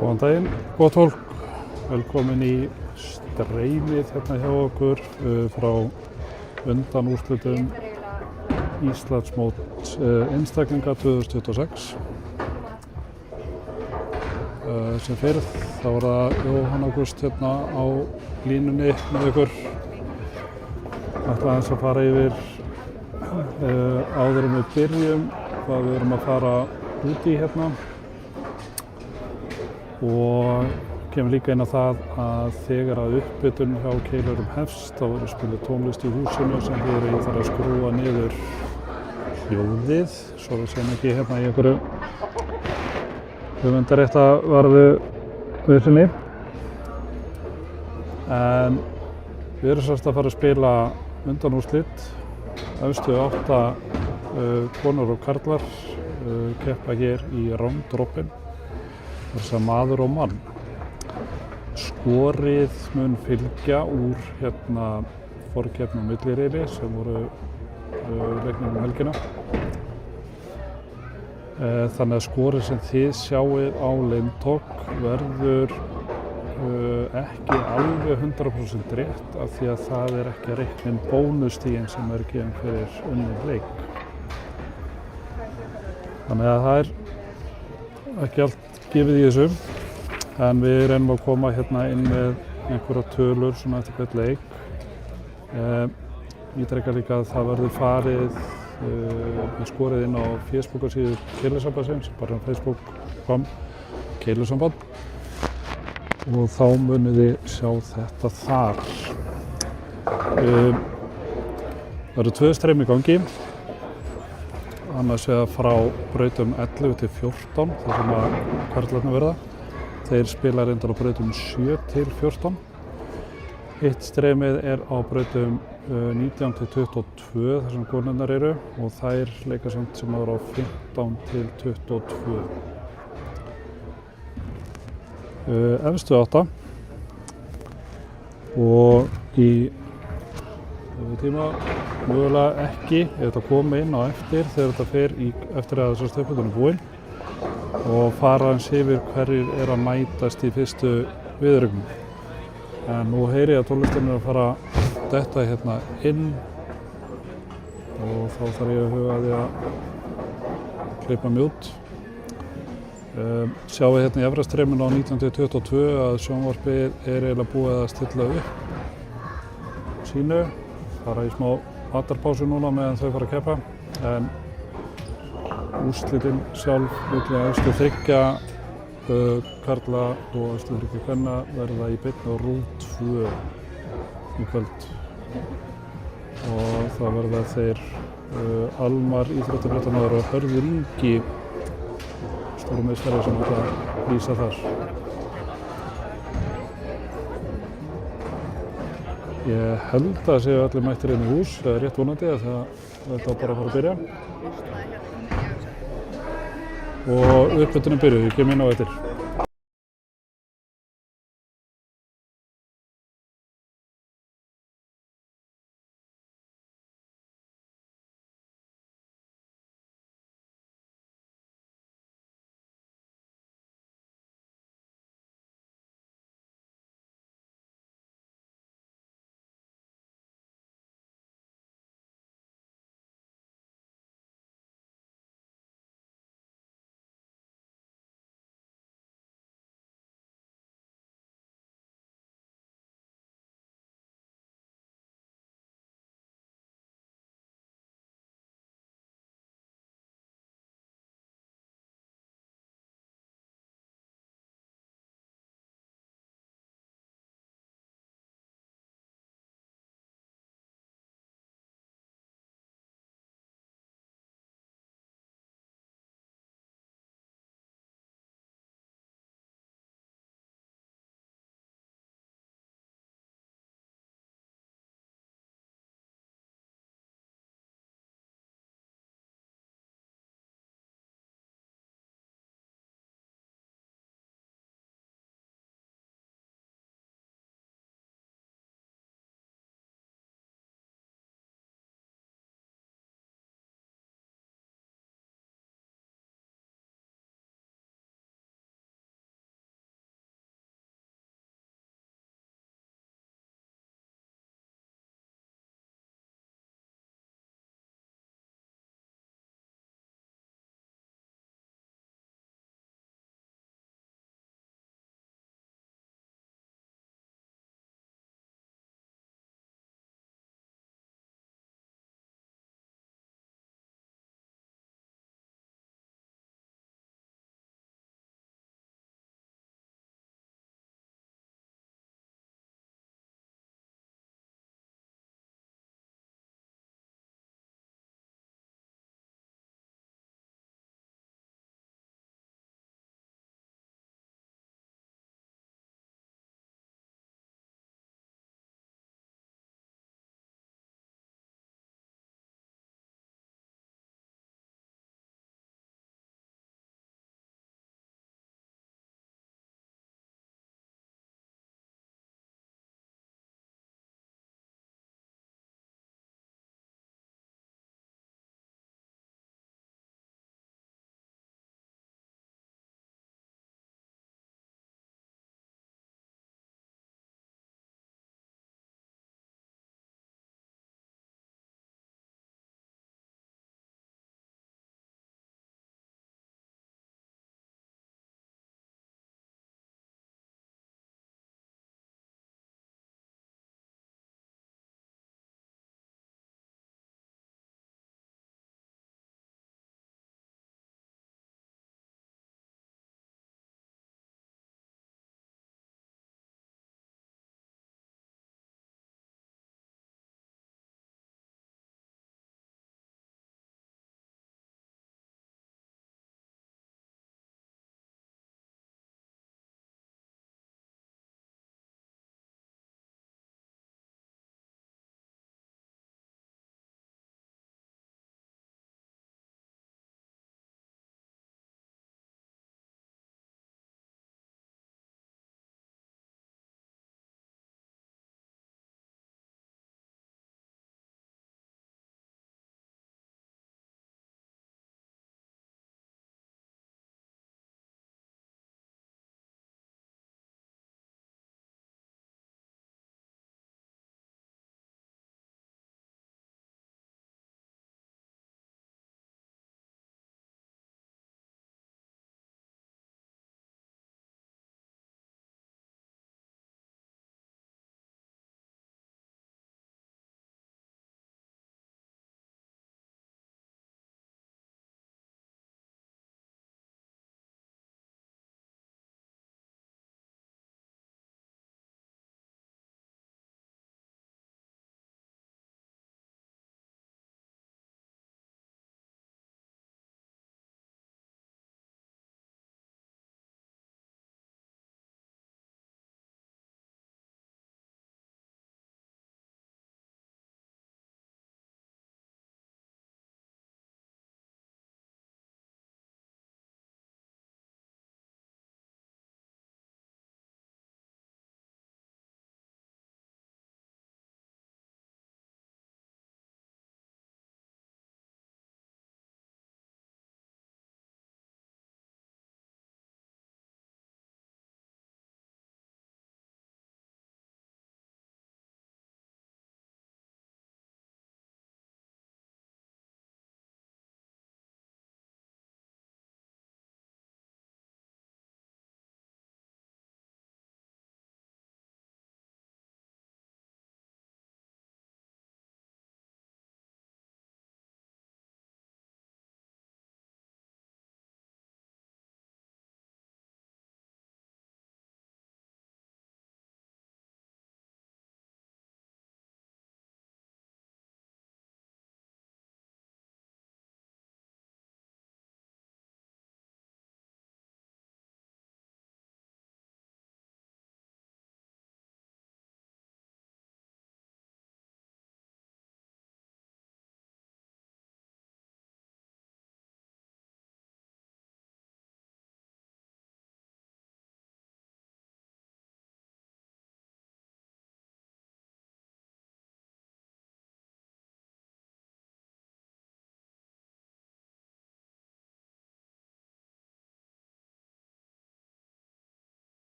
Góðan daginn, gott fólk. Velkomin í streymið hérna hjá okkur frá undanúrslitum Íslandsmót einstaklinga 2026. Sem fyrr þá var það Jóhann Ágúst hérna á línunni með ykkur. Ætla aðeins að fara yfir áður en við byrjum hvað við erum að fara út í hérna. Og kemur líka inn á það að þegar að upphitun hjá Keilurum hefst þá verður spiluð tónlist í húsinu sem þýðir að ég þarf að skrúa niður hljóðið svo við séum ekki hérna í einhverju höfundaréttavarðu vissinni. En við erum sérst að fara að spila undanúrslit. Efstu 8 konur og karlar keppa hér í round robin. Þess að maður og mann. Skorið mun fylgja úr hérna forkeppni og milliriðli sem voru leiknir helgina. Þannig að skorið sem þið sjáið á Lintok verður ekki alveg 100% rétt af því að það er ekki að reikna inn bónustígin sem er gefin fyrir unninn leik. Þannig að það er ekki allt gefið í þessu, en við reynum að koma hérna inn með einhverja tölur svona eftir hvert leik. Ítreka líka að það verður farið með skorið inn á Facebook-síðu Keilusambandsins, bara facebook.com Keilusamband, og þá munið þið sjá þetta þar. Það eru 2 streym í gangi. Annars vegar frá brautum 11 til 14, þar sem að karlarnir verða. Þeir spila reyndar á brautum 7 til 14. Hitt streymið er á brautum 19 til 22, þar sem konurnar eru, og þær leika samt sem eru á 15 til 22. Efstu 8 og í tíma mögulega ekki ef þetta koma inn á eftir þegar þetta fer eftir að þessar stöðpunktunum er búinn og fara eins yfir hverjir er að mætast í fyrstu viðureign. En nú heyri ég að tónlistin er að fara að detta hérna inn og þá þarf ég að huga að því að klippa mig út. Sjáum við hérna í efra streyminu á 19 til 22 að sjónvarpið er eiginlega búið að stilla upp sínu. Fara í smá matarpásu núna meðan þau fara að keppa, en úrslitin sjálf milli efstu 3 karla og efstu 3 kvenna verða í beinni á RÚV 2 í kvöld. Og það verða þeir Almar íþróttafréttamaður og Hörður Ingi stórmeistari sem ætla að lýsa þar. Ég held að séu allir mættir inn í hús, það er rétt vonandi að þetta bara að fara að byrja. Og upphitunin byrjuð, ég kem inn á eftir.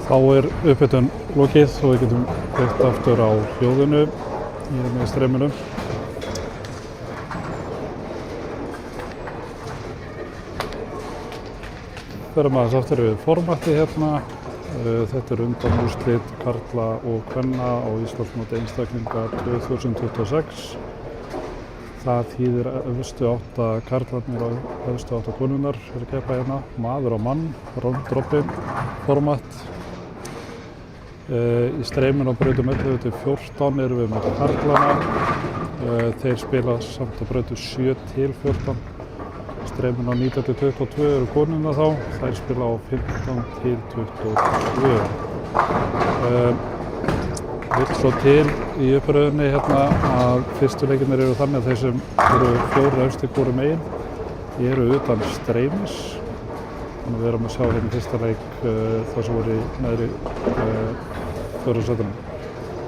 Þá upphitun lokið og við getum kveikt aftur á hljóðinu með streyminu. Förum aðeins aftur við formatið hérna. Þetta undanúrslit karla og kvenna á Íslandsmóti einstaklinga 2026. Það þýðir efstu 8 karlarnir og efstu 8 konurnar að keppa hérna. Maður og mann, round-robin format. Í streyminu á brautum 11-14 erum við með karlana. Þeir spila samt á brautum 7-14. Streyminu á 19-22 eru konurnar þá. Þær spila á 15-22. Vill svo til í uppröðunni hérna að fyrstu leikirnir eru þannig að þeir sem eru 4 efstu hvoru megin eru utan streymis. Þannig að við erum að sjá hérna fyrsta leik það sem voru í neðri 4. sætunum.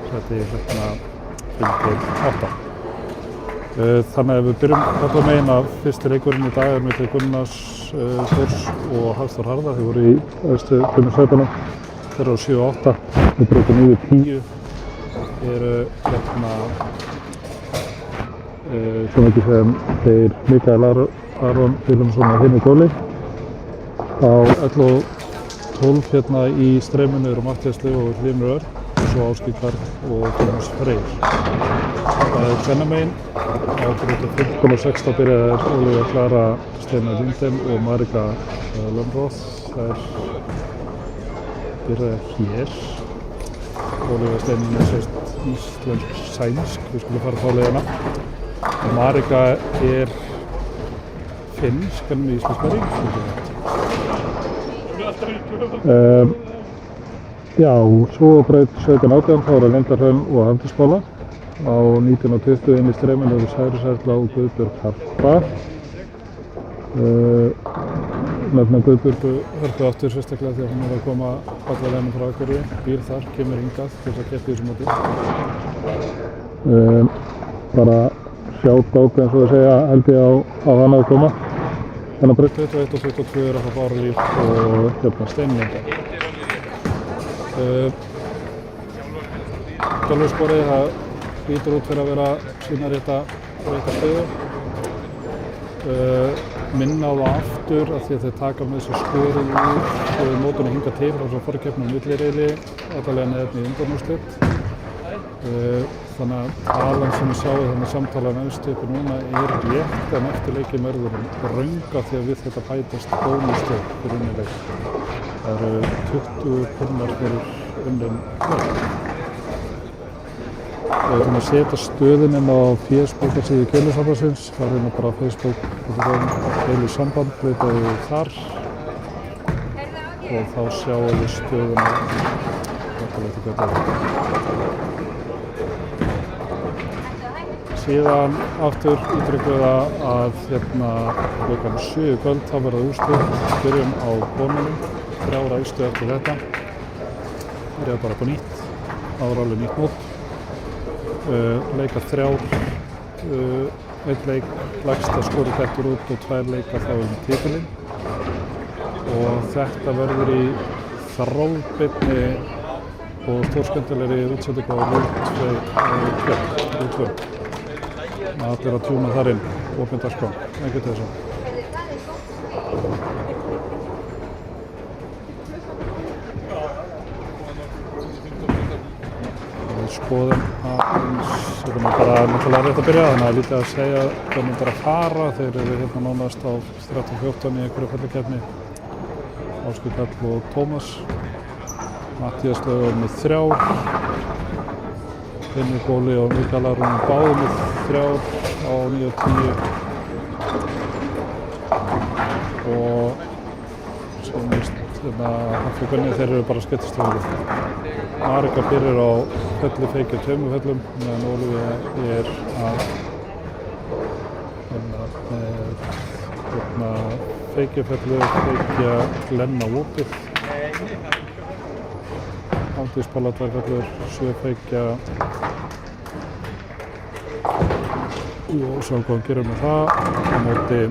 Sæti hérna 5-8. Þannig að við byrjum allar megin að fyrsti leikurinn í dag milli Gunnars Þórs og Hafþór Harða. Þeir voru í efstu 5 sætunum. Þeir eru á 7-8. Við breytum yfir 10. Eru hérna svo mikið sem þeir Mikael Aron Vilhelmsson og Heimir Góli. Á 11-12 hérna í streyminu eru Matthías Leó og Hlynur Örn og svo Ásgeir Karl og Tómas Freyr. Það kvennamegin. Á 15-16 byrjaði Ólafía Klara Steina Lindheim og Marika Lönnroth. Þær byrjaði hér. Ólafía Steina íslensk-sænsk, við skulum fara þá leiðina. Marika finnsk en íslenskari. Já, svo braut 17-18 þá Lindarhraun og Hafdísmála. Á 19-20 inn í streyminu eru Særiserla og Guðbjörg Harpa. Nefna Guðbjörgu Harpa aftur sérstaklega því að hún að koma alla leiðina frá Akureyri, býr þar, kemur hingað til að keppa í þessu móti. Bara sjátt átt eins og að segja held ég á hana að koma. Þannig að braut 21 og 22 er að fá Báralíf og hérna Steinlunda. Galvursporið það lítur út fyrir að vera sína rétta stöðu. Minna á það aftur af því að þeir taka með þessu skorið úr mótunni hingað til á svo forkeppni á milliriðli, allavega neðan í undanúrslit. Þannig að talan sem við sjáum þannig samtalan efstu uppi núna rétt en eftir leikinn verður rönga því að við þetta bætast bónustig fyrir unni leik. Það eru 20 pinnar fyrir unnin leik. Við erum að setja stöðin inn á Facebook-síðu Keilusambandsins. Það er hérna bara Facebook Keilusamband, leitaðu þar og þá sjáum við stöðuna. Síðan aftur ítrykkum við að hérna klukkan 7 kvöld þá verða úrslit. Byrjum á konunum, 3 æstu eftir þetta. Það er bara på nýtt, það var alveg nýtt mót. Leika 3, 1 leik lægsta skori dettur út og 2 leika þá titilinn. Og þetta verður í þráðbeinni og stórskemmtilegri útsendingu á Rúv 2. Allir að tjúna þar inn, opin dagskrá, ekkert þessu. Skoðum aðeins, við erum bara náttúrulega rétt að byrja, þannig að lítið að segja hvernig þetta er að fara. Þeir eru hérna nánast á 13-14 í einhverju fellikeppni. Ásgeir Karl og Tómas. Matthías Leó með 3. Heimir Góli og Mikael Aron báðir með 3 á 9 og 10. Og sem víst Hafþór þeir eru bara skemmtiströðir. Marika byrjar á felli feikja 2 fellum meðan Ólafía er að feikja fellu, feikja glenna opið. Hafdíspála 2 fellur, 7 feikja og sjá hvað hann gerir með það. Á móti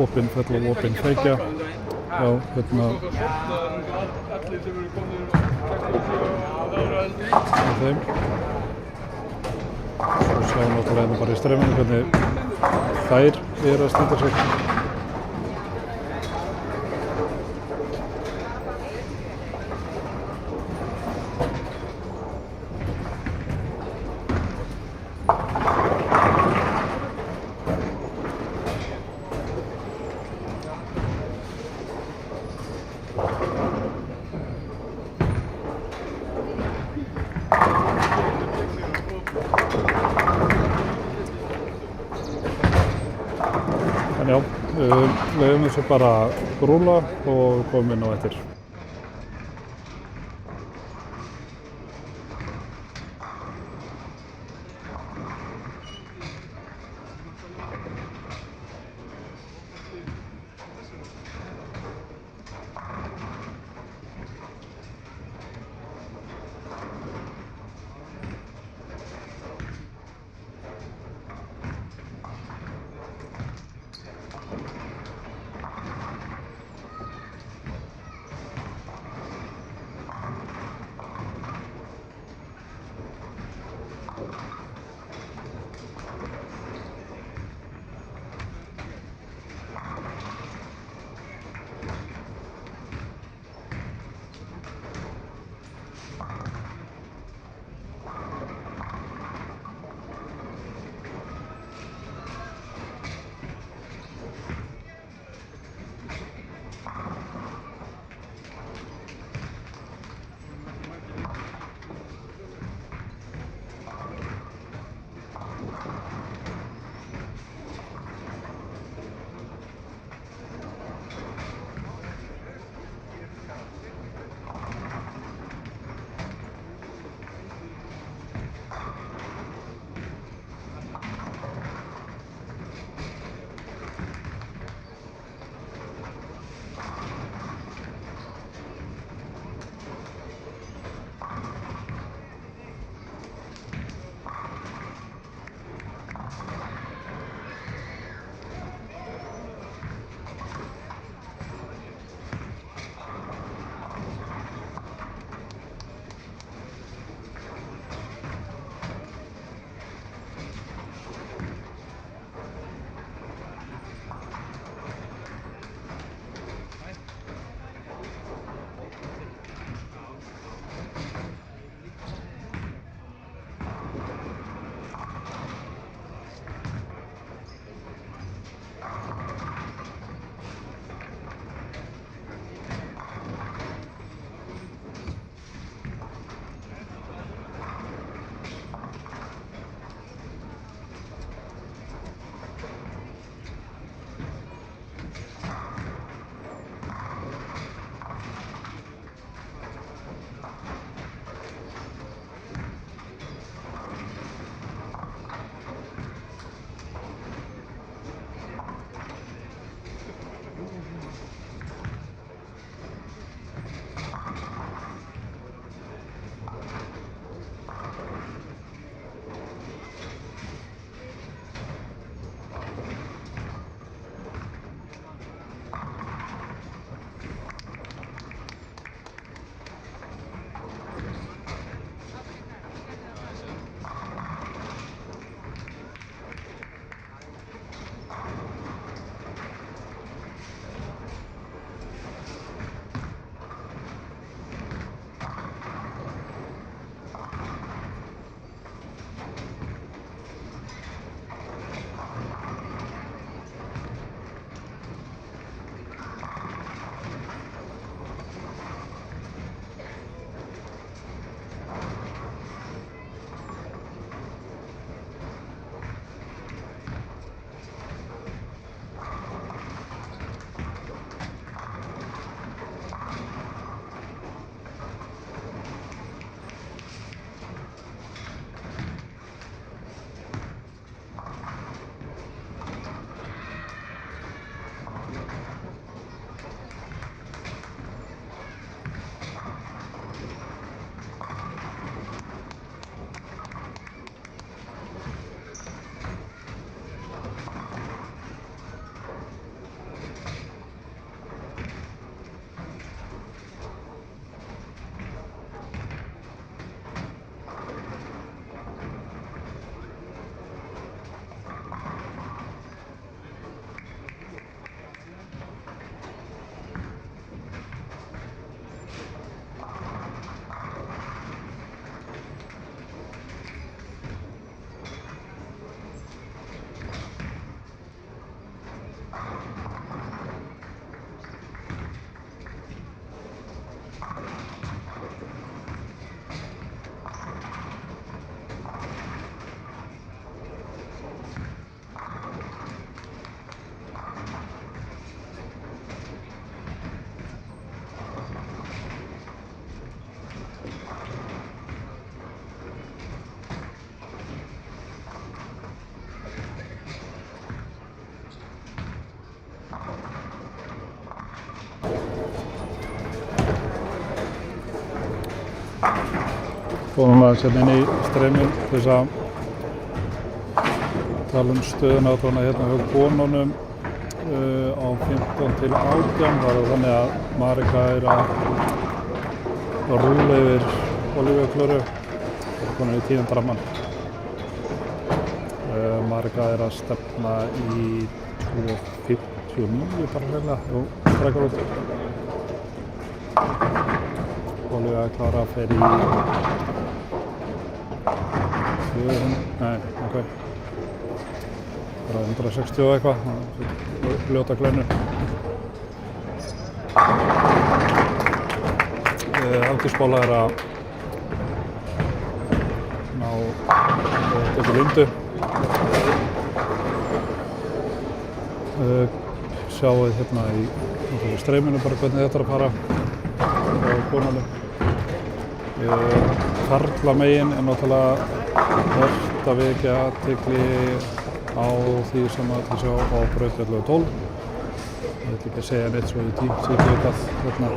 opin fell og opin feikja. Já, hérna Allir sem eru komnir 67 ára eldri. á þeim. Svo sjáum við náttúrulega hérna bara í streyminu hvernig þær eru að standa sig. En já, leyfum þessu bara að rúlla og komum inn á eftir. Komum aðeins hérna inn í streymin til þess að tala stöðuna hérna hjá konunum á 15 til 18. Það þannig að Marika að rúlla yfir Olíviu-Klöru. Það komin í 10. rammann. Marika að stefna í 2:59 bara hreinlega. Jú, frekar út. Olíviu-Klára fer í 200, nei, ok. Bara 160 og eitthvað, ljóta glennu. Aldurspóla að ná til Lindu. Sjáuð hérna í streyminu bara hvernig þetta að fara á konunum. Karlamegin náttúrulega vert að vekja athygli á því sem að sjá á braut 11-12. Ég ætla ekki að segja neitt svo í tíkleikað hérna.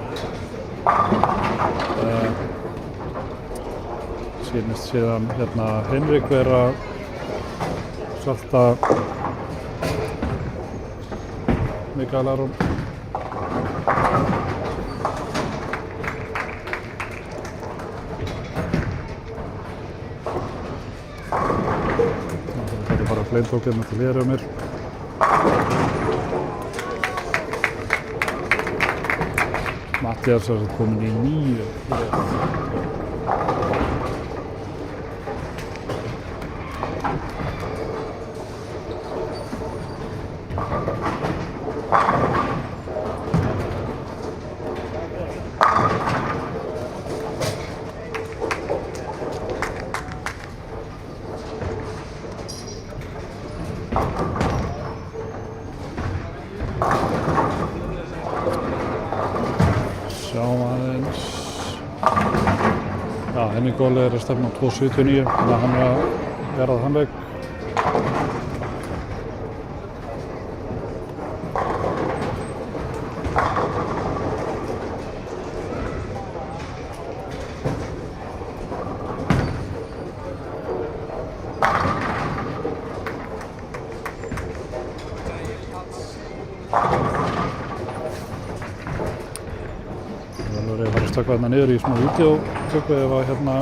Sýnist síðan hérna Henrik vera salta Mikael Aron. Þetta er bara fleintókinn til hér mér. Mattias komin í 9. Sjáum aðeins. Já, Henning Óli að stefna á 2:79, þannig að hann að verða þann leik. Ég var að stökkva hérna niður í smá vídeótöku ef að hérna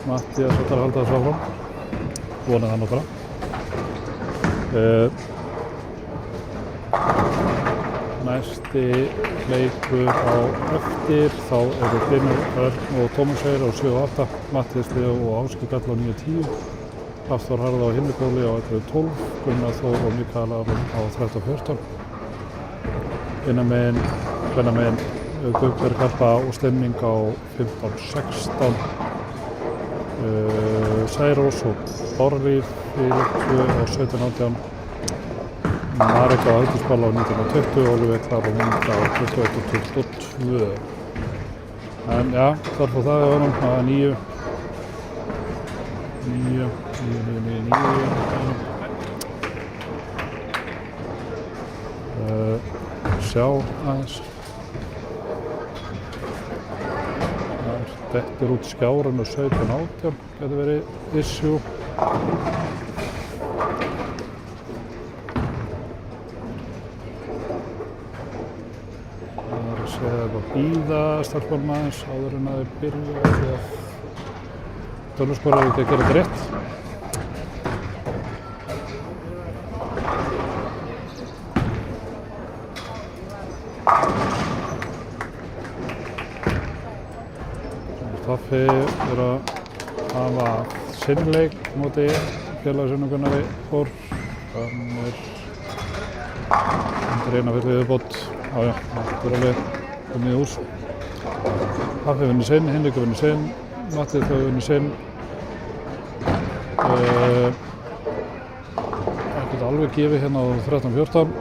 Mattias ætlar að halda þessu áfram. Vonið það náttúrulega. Næsti leikur á eftir, þá eru Hlynur Örn og Tómas Freyr á 7:8, Mattias Leo og Ásgeir Karl á 9:10, Hafþór Harða og Hinrik Óli á 11:12, Gunnar Þór og Mikael Aron á 13:14. Kvennamegin Guðbjörg Harpa og Stemming á 15:16. Særós og Bárlíf í leik 2 á 17:18. Marika á Aldurspóla á 19:20 og Olíviu Klára á 21:22. En já, þar fór það á honum að 9. Sjá aðeins. Þetta út skjárinu 17:18, getur verið issue. Það er að segja að bíða starfsmálum aðeins áður en að þeir byrja því að Tölvuskor ekki að gera þetta rétt. Taffi er að hafa sinn leik móti félagsinu Gunnari Þór. Hann er eina fyrir viðbót. Já, þetta er alveg komið úr. Taffi vinnur sinn, Hinrik vinnur sinn, Mattias vinnur sinn. Ekkert alveg gefið hérna á 13:14.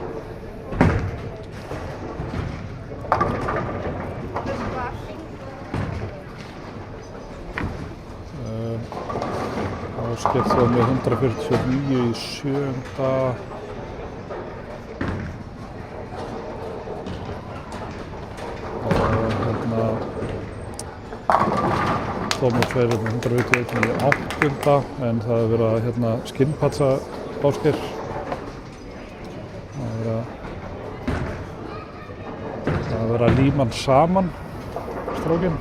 Ásgeir þó með 149 í 7. stórmótsferð 121 í 8. en það hefur verið að skinnpatsa Ásgeir. Það hefur verið að líma hann saman, strákinn.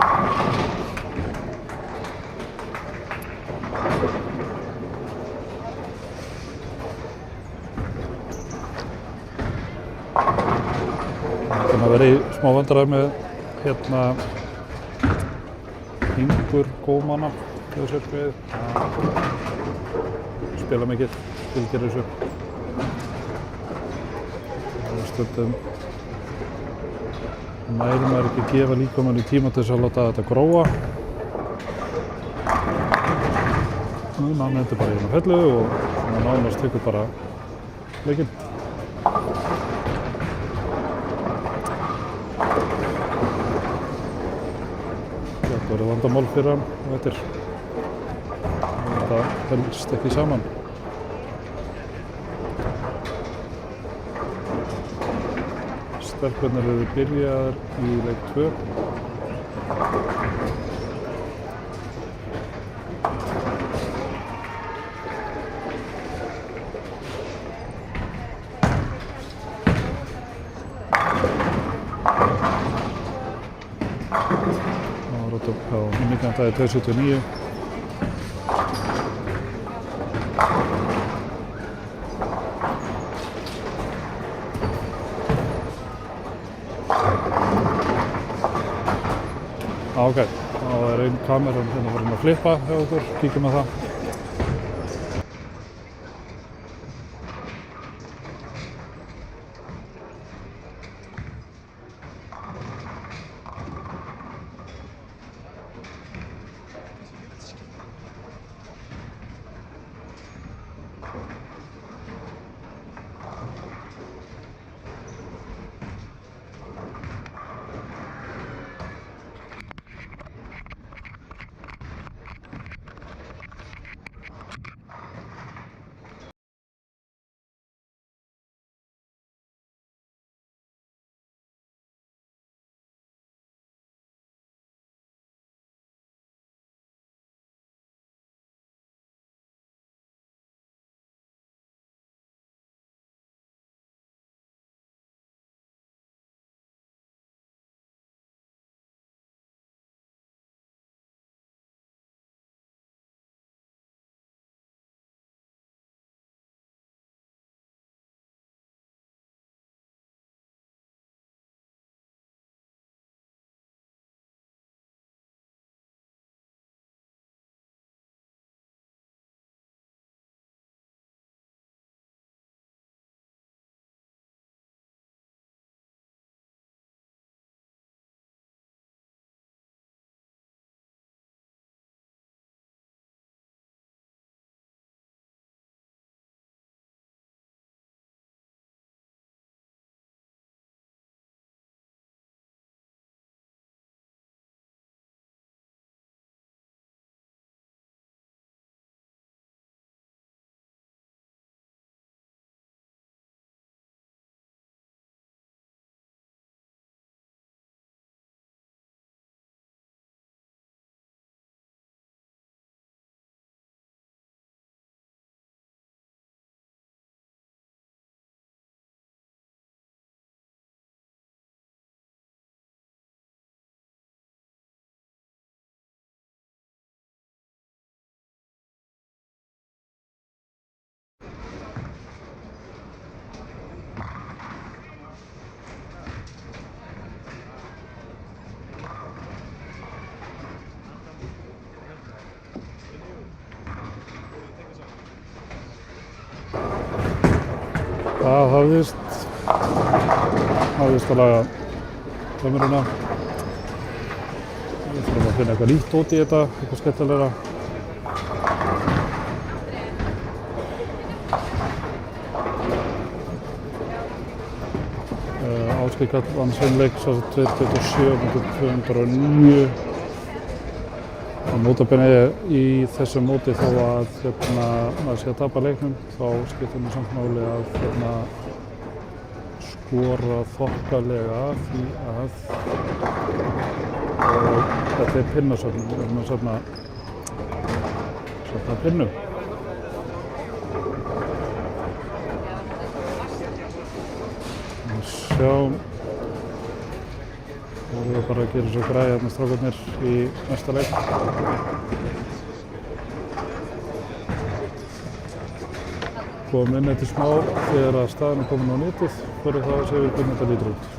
Það verið í smá vandræði með fingur gómanna hjá sér við. Spila mikið, fylgir þessu. Stundum næri maður ekki að gefa líkamanni tíma til þess að láta þetta gróa. Núna hann endur bara í einu hellu og nánast tekur bara leikinn. Þetta verður vandamál fyrir hann og þetta helst ekki saman. Stelpurnar eru byrjaðar í leik 2. Það er 279. Ok, þá er einn kameran farin að flippa hjá okkur, kíkjum á það. Það hafðist að laga kameruna. Við þurfum að finna eitthvað nýtt út í þetta, eitthvað skemmtilegra. Ásgeir Karl vann sinn leik 227-209. Notabene í þessu móti þó að maður sé að tapa leiknum, þá skiptir mér samt máli að skora þokkalega því að þetta er pinnasöfn, við erum að safna pinnum. Sjáum, við erum bara að gera svo græði með strákarnir í næsta leik. Komum inn eftir smá þegar að staðan er komin á netið, fyrir það að séu við hvernig þetta lítur út.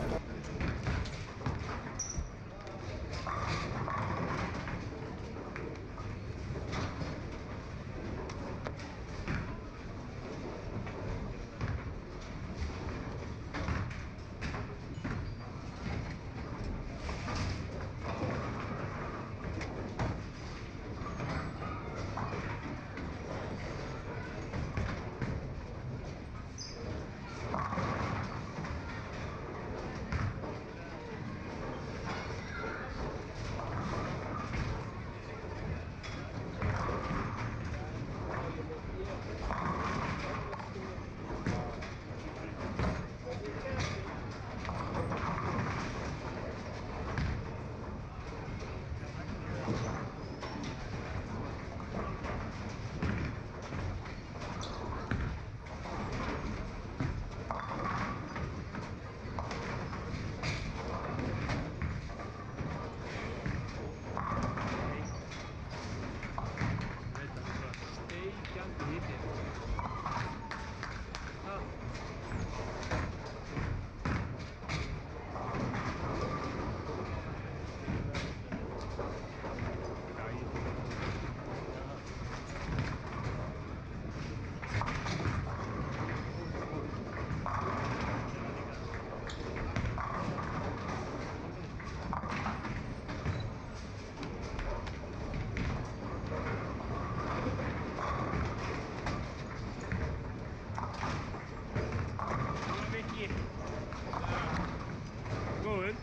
Góður.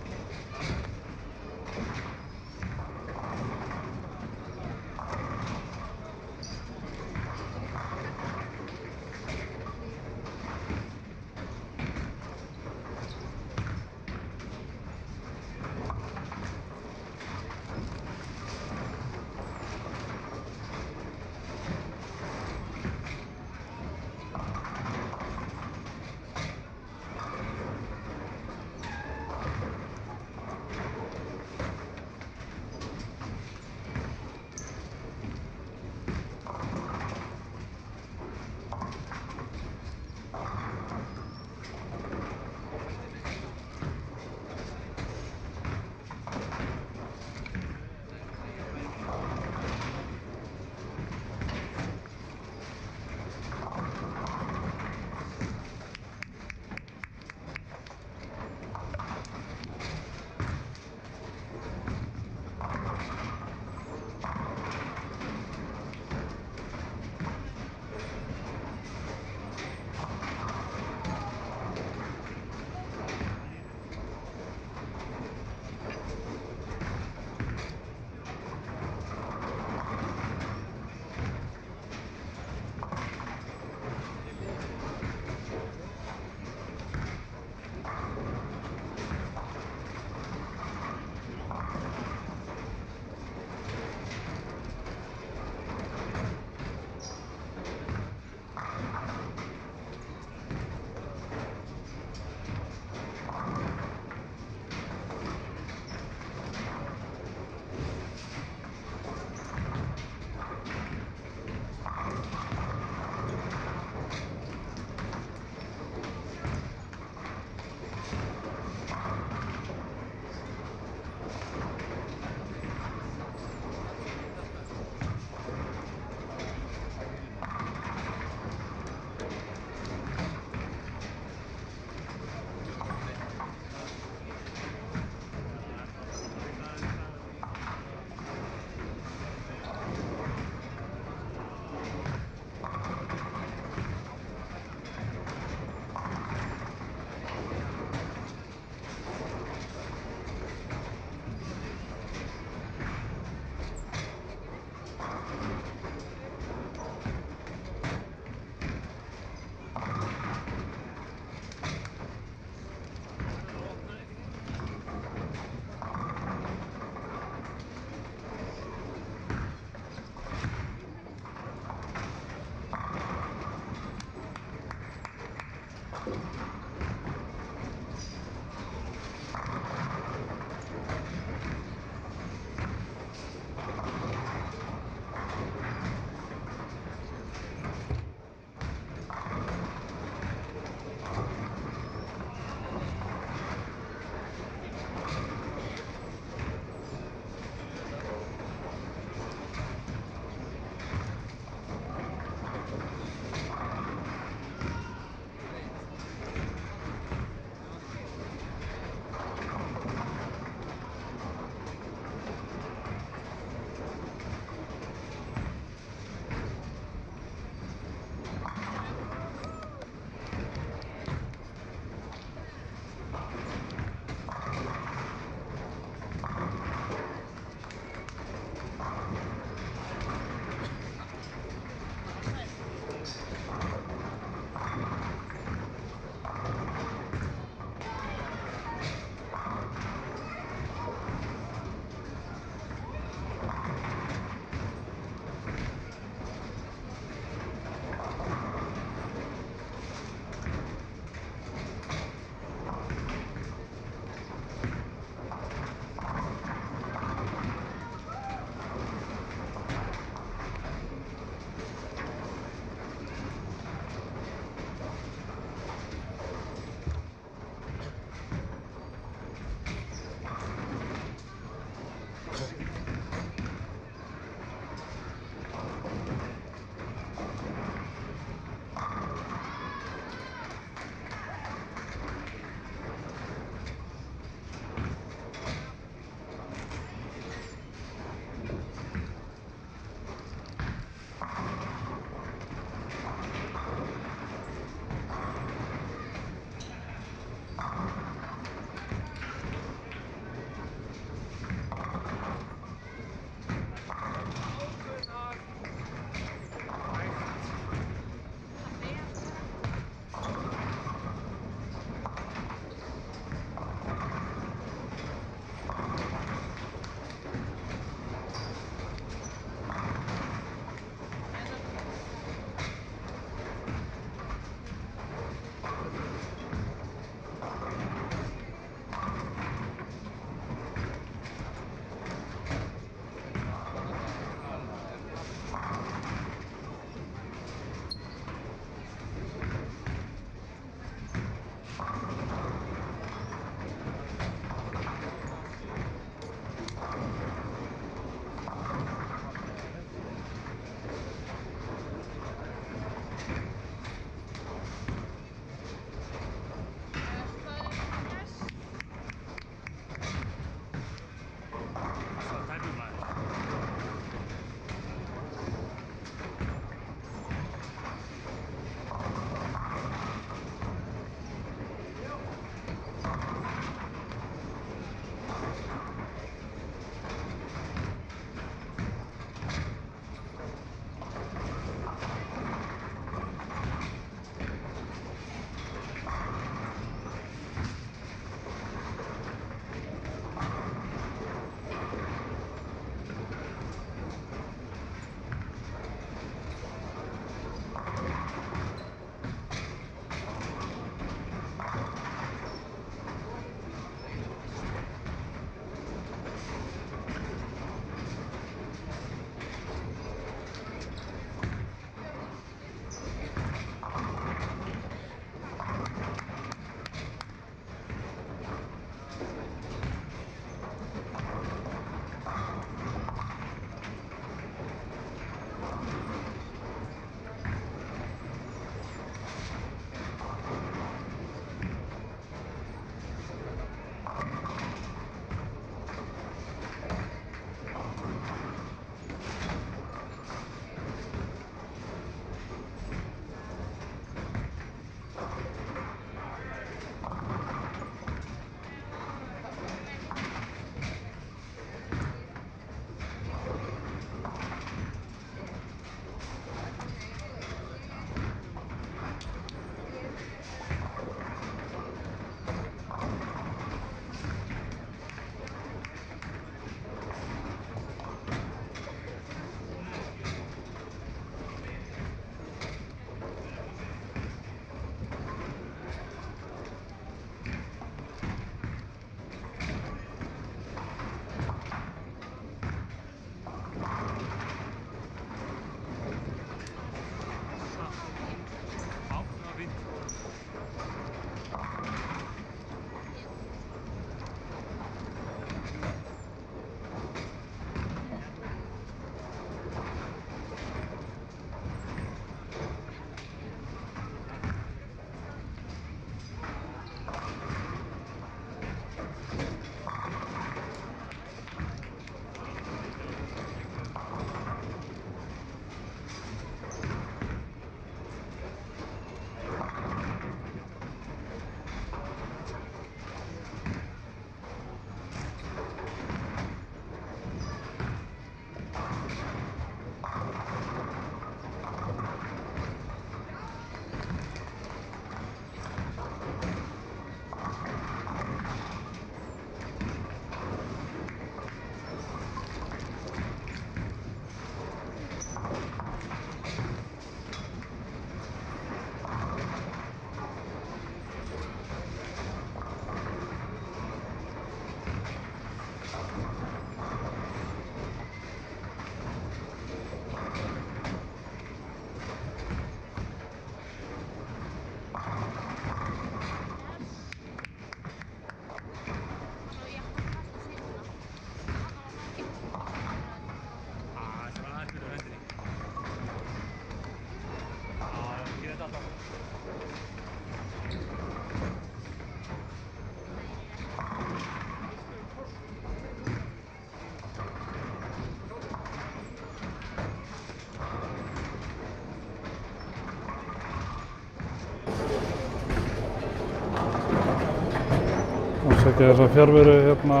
Ásækja þessa fjárveru hérna,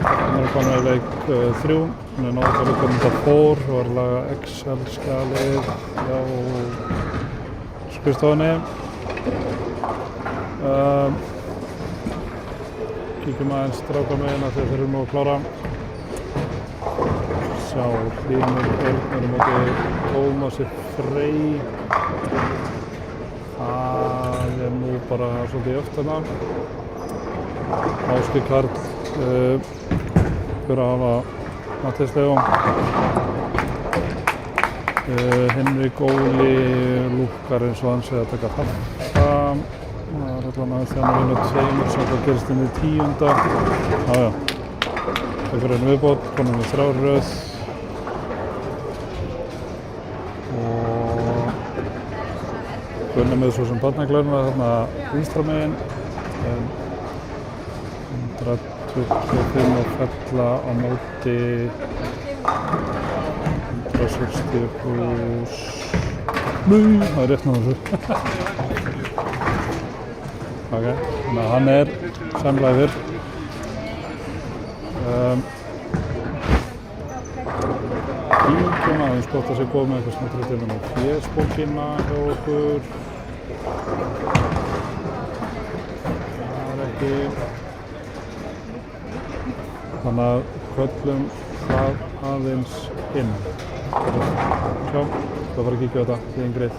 hann er komin í leik 3, hann er náttúrulega líka þetta fór, var að laga Excel-skjalið hjá skrifstofunni. Kíkjum aðeins stráka megin að þeir eru nú að klára. Sjá, Hlynur Örn móti Tómasi Frey. Það er nú bara svolítið öft þarna. Ásgeir Karl fyrir að hafa Matthías Leó. Henrik Óli lúkkar eins og hann sé að taka hafta. Það er allan aðeins þegar hann vinur tveimur sem það gerist inn í 10. Jájá, það fyrir einu viðbót, konum við 3 röð. Og Gunnar með svo sem barnaglörna þarna vinstra megin. 125 og fella á móti 160 pluss. Nei, það er rétt náðu þessu. Ok, þannig að hann er samlæfir. Kíkjum aðeins gott að sé góð með eitthvað snöttrið inn á fésbókina hjá okkur. Það er ekki. Þannig að köllum það aðeins inn. Sjá, það fara að kíkja á þetta, þín greið.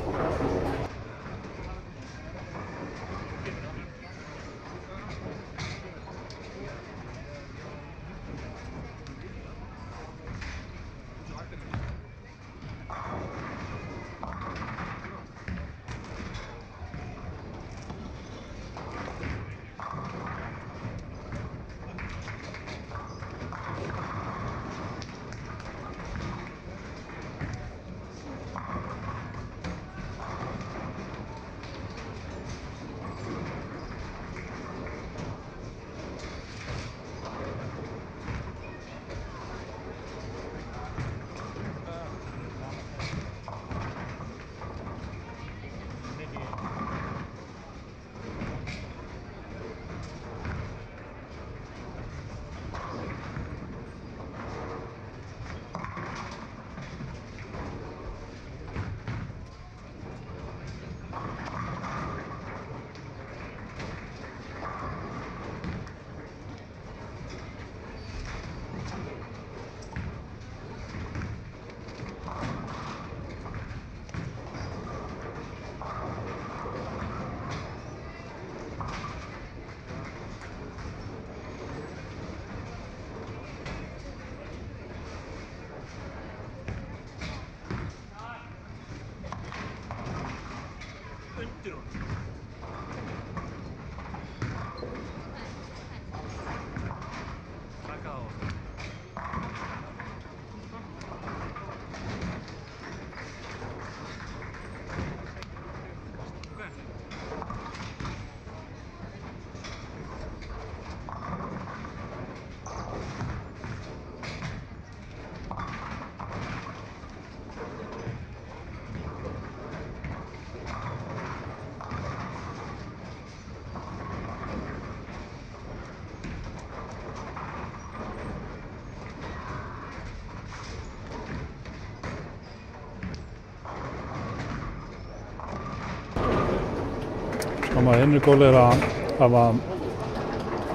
Henrik Óli er að hafa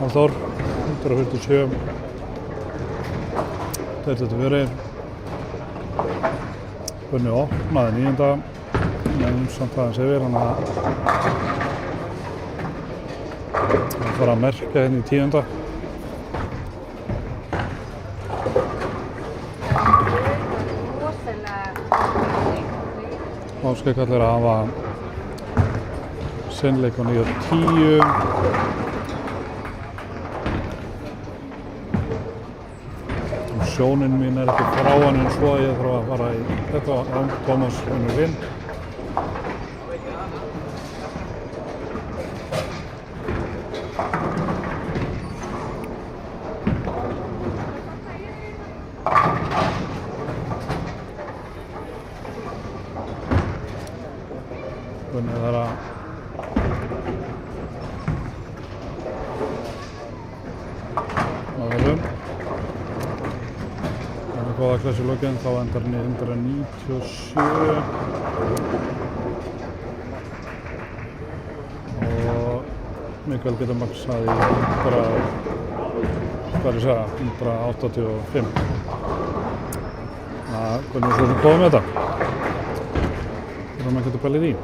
Hafþór 147. Þetta verið Gunni opnaði 9. En samt aðeins yfir hann að fara að merka henni í 10. Ásgeir Karl er að hafa seinleik á 9 og 10. Og sjónin mín er ekki frá hann en svo að ég þarf að fara í þetta. Tómas vinnur vinn. Gunni þarf að góða klassi lokið en þá endar hann í 197 og Mikael getur maxað í 185. Hvernig þú komið með þetta? Þannig að maður getur pælið í.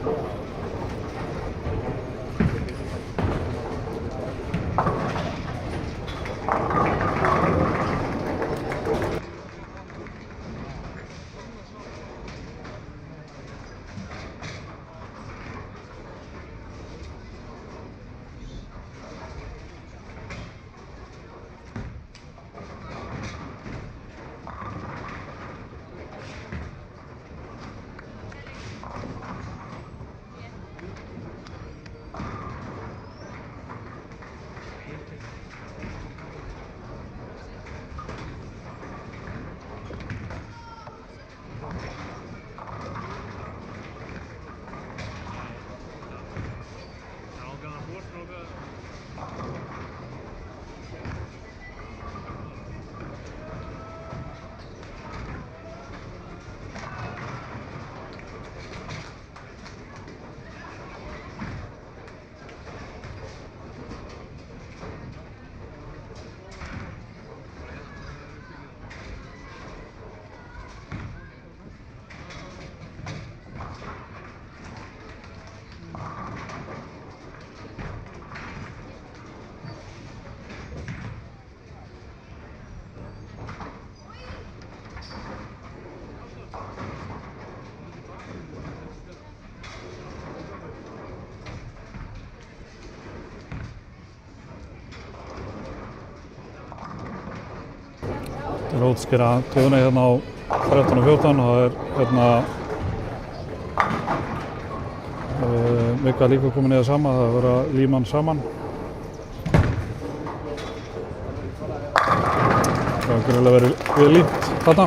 Það er útskýra töfuna hérna á 13 og 14 og það er hérna Mikael líka komin í það sama, það er verið að líma hann saman. Það er greinilega verið vel límt þarna.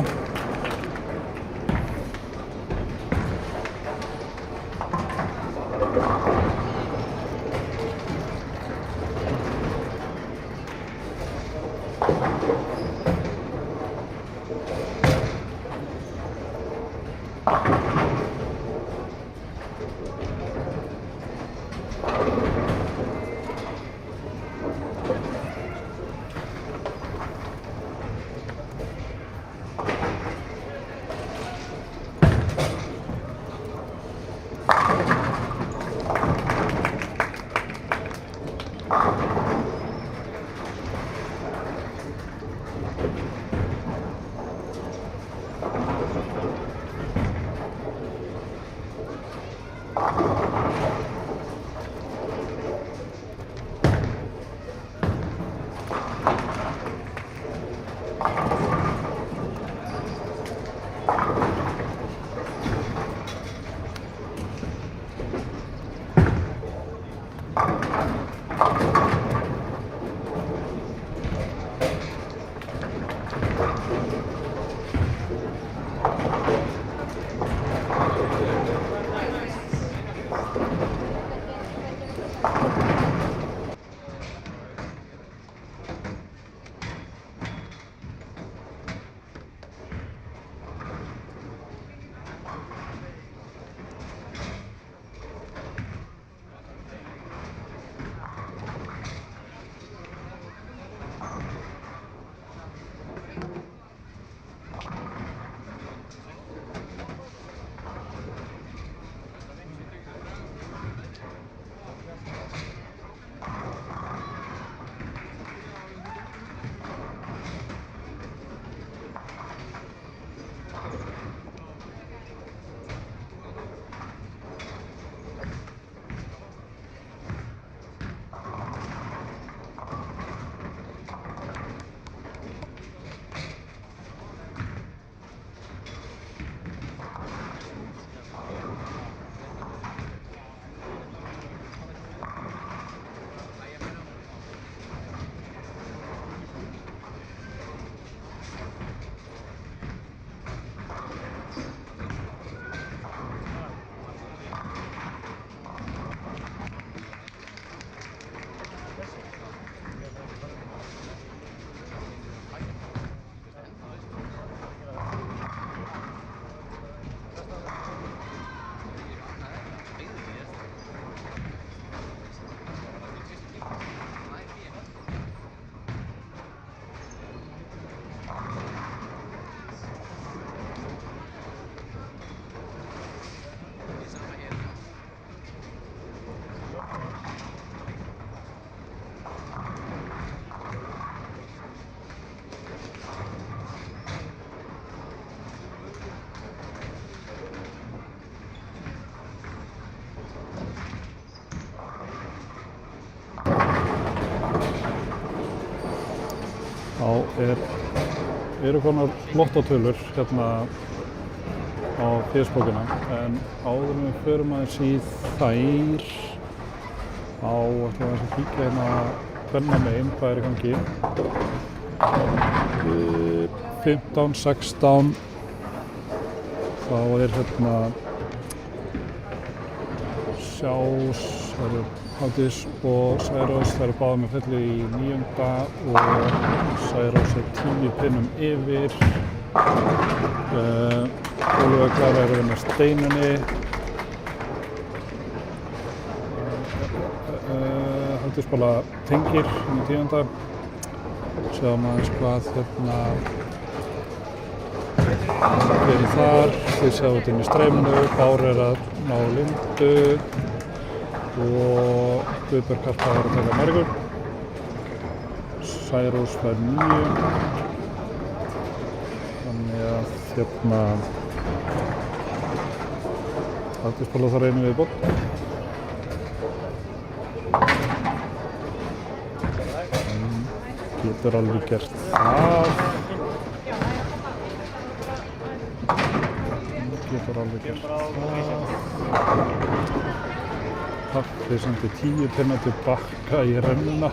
þá eru konar lottótölur hérna á fésbókina, en áður en við förum aðeins í þær þá ætlum við aðeins að kíkja hérna kvenna megin, hvað er í gangi. 15, 16 þá er hérna Sjás, það eru Hafdís og Særós, það eru báðar með fellu í 9. og Særós er 10 pinnum yfir. Ólafur Klara er að vinna Steinunni. Hafdís bara tengir inn í 10. Sjáum aðeins hvað hérna er þar. Þið sjáum þetta inn í streyminu, Bár er að ná Lindu og Guðberg Karpa var að taka Margur. Særós fær 9. Þannig að hérna Hafdís bara þar einu viðbót. Getur alveg gert það. Getur alveg gert það. Pappi sendi 10 pinna tilbaka í rennuna.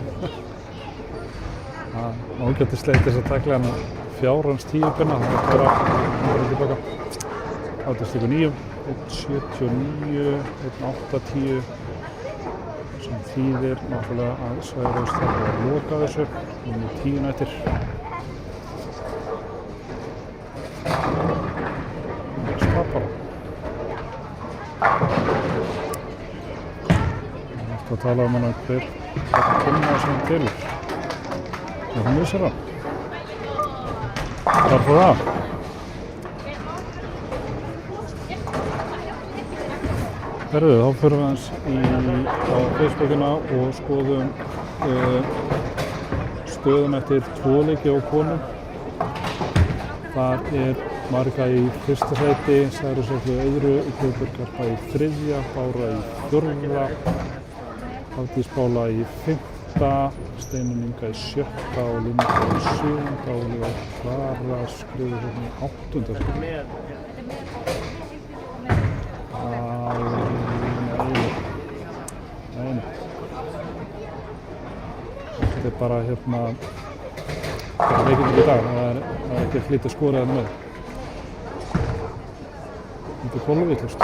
Það ágætti sleitt þess að takla hann fjárhans 10 pinna, það er bara tilbaka. Hafdís tekur 9, 1,79, 1,80. Sem þýðir náttúrulega að Særós þarf að loka þessu. Hún er 10 nættir. Það er skapara. Það er eftir að tala hana hver kynna sem tilur. Það missir það. Þar fór það. Herðu, þá förum við aðeins á Facebookina og skoðum stöðum eftir 2 leiki á konum. Þar er Marga í 1. sæti, Særós í 2., Guðberg Karpa í 3., Bára í 4., Hafdís Pála í 5., Steinunn Inga í 6. og Linda í 7. og Ólafur Klara skrifur hérna í 8. sæti. Nei. Þetta er bara hérna leikinn í dag, það er ekkert lítið skorið að með. Þetta er kolvillust.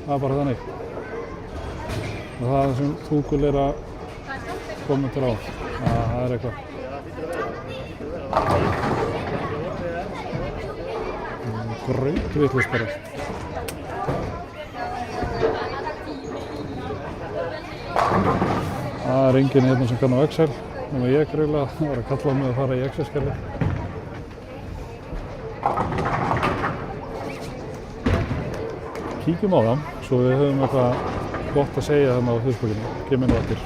Það er bara þannig. Og það sem Þúkul er að kommentera á, það er eitthvað. Grautvillust bara. Það er enginn hérna sem kann á Excel, nema ég greinilega, það var að kalla á mig að fara í Excel-skjali. Kíkjum á það, svo við höfum eitthvað gott að segja þarna á Facebookinu. Kemur nú eftir.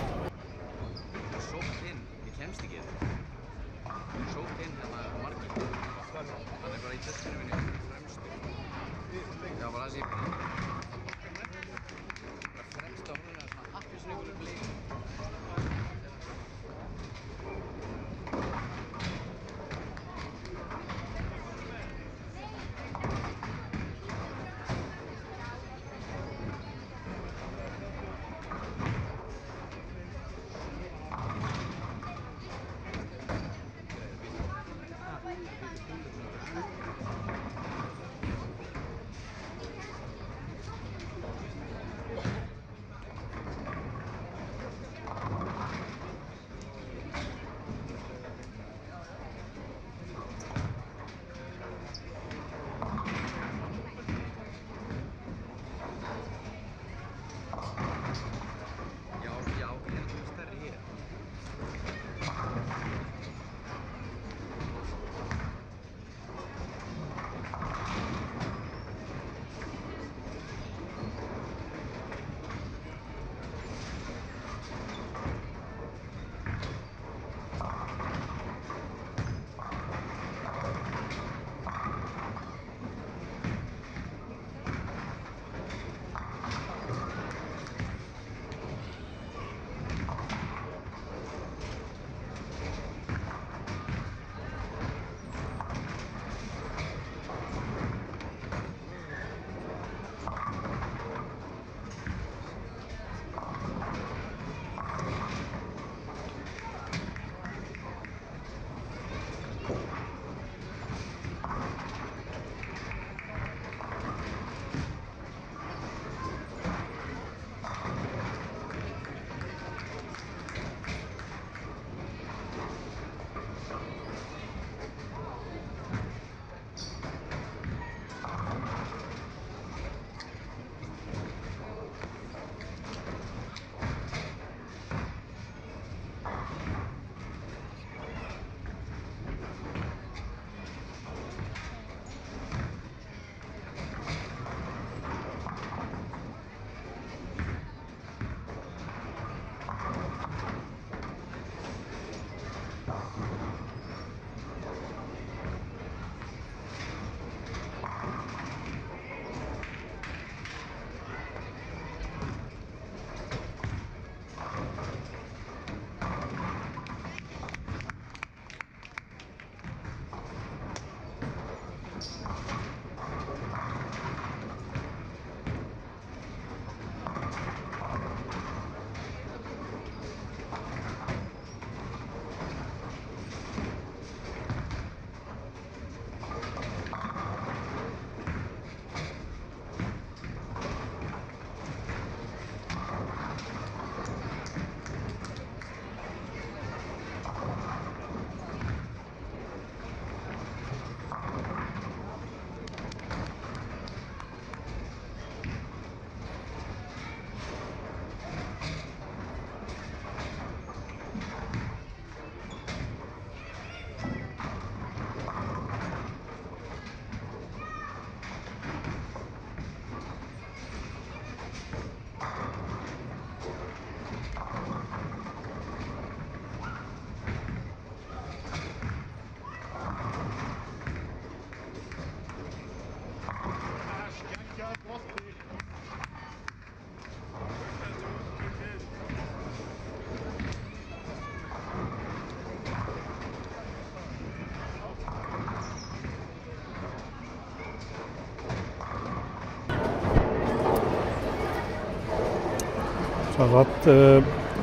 Samkvæmt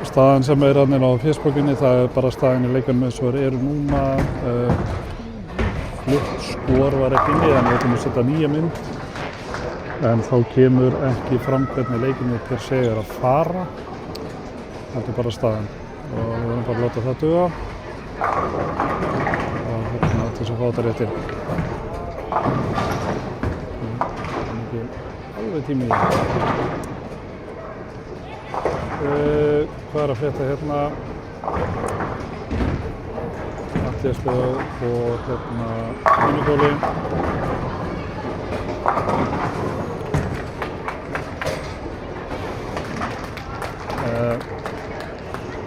staðan sem þarna á Facebookinni, það bara staðan í leikunum eins og eru núna. Flutt skor var ekki inni, þannig við ætlum að setja nýja mynd. En þá kemur ekki fram hvernig leikinni per se að fara. Þetta bara staðan. Og við verðum bara að láta það duga. Og til þess að fá þetta rétt inn. Það ekki alveg tími í þetta. Hvað að frétta hérna? Atli og Minigóli.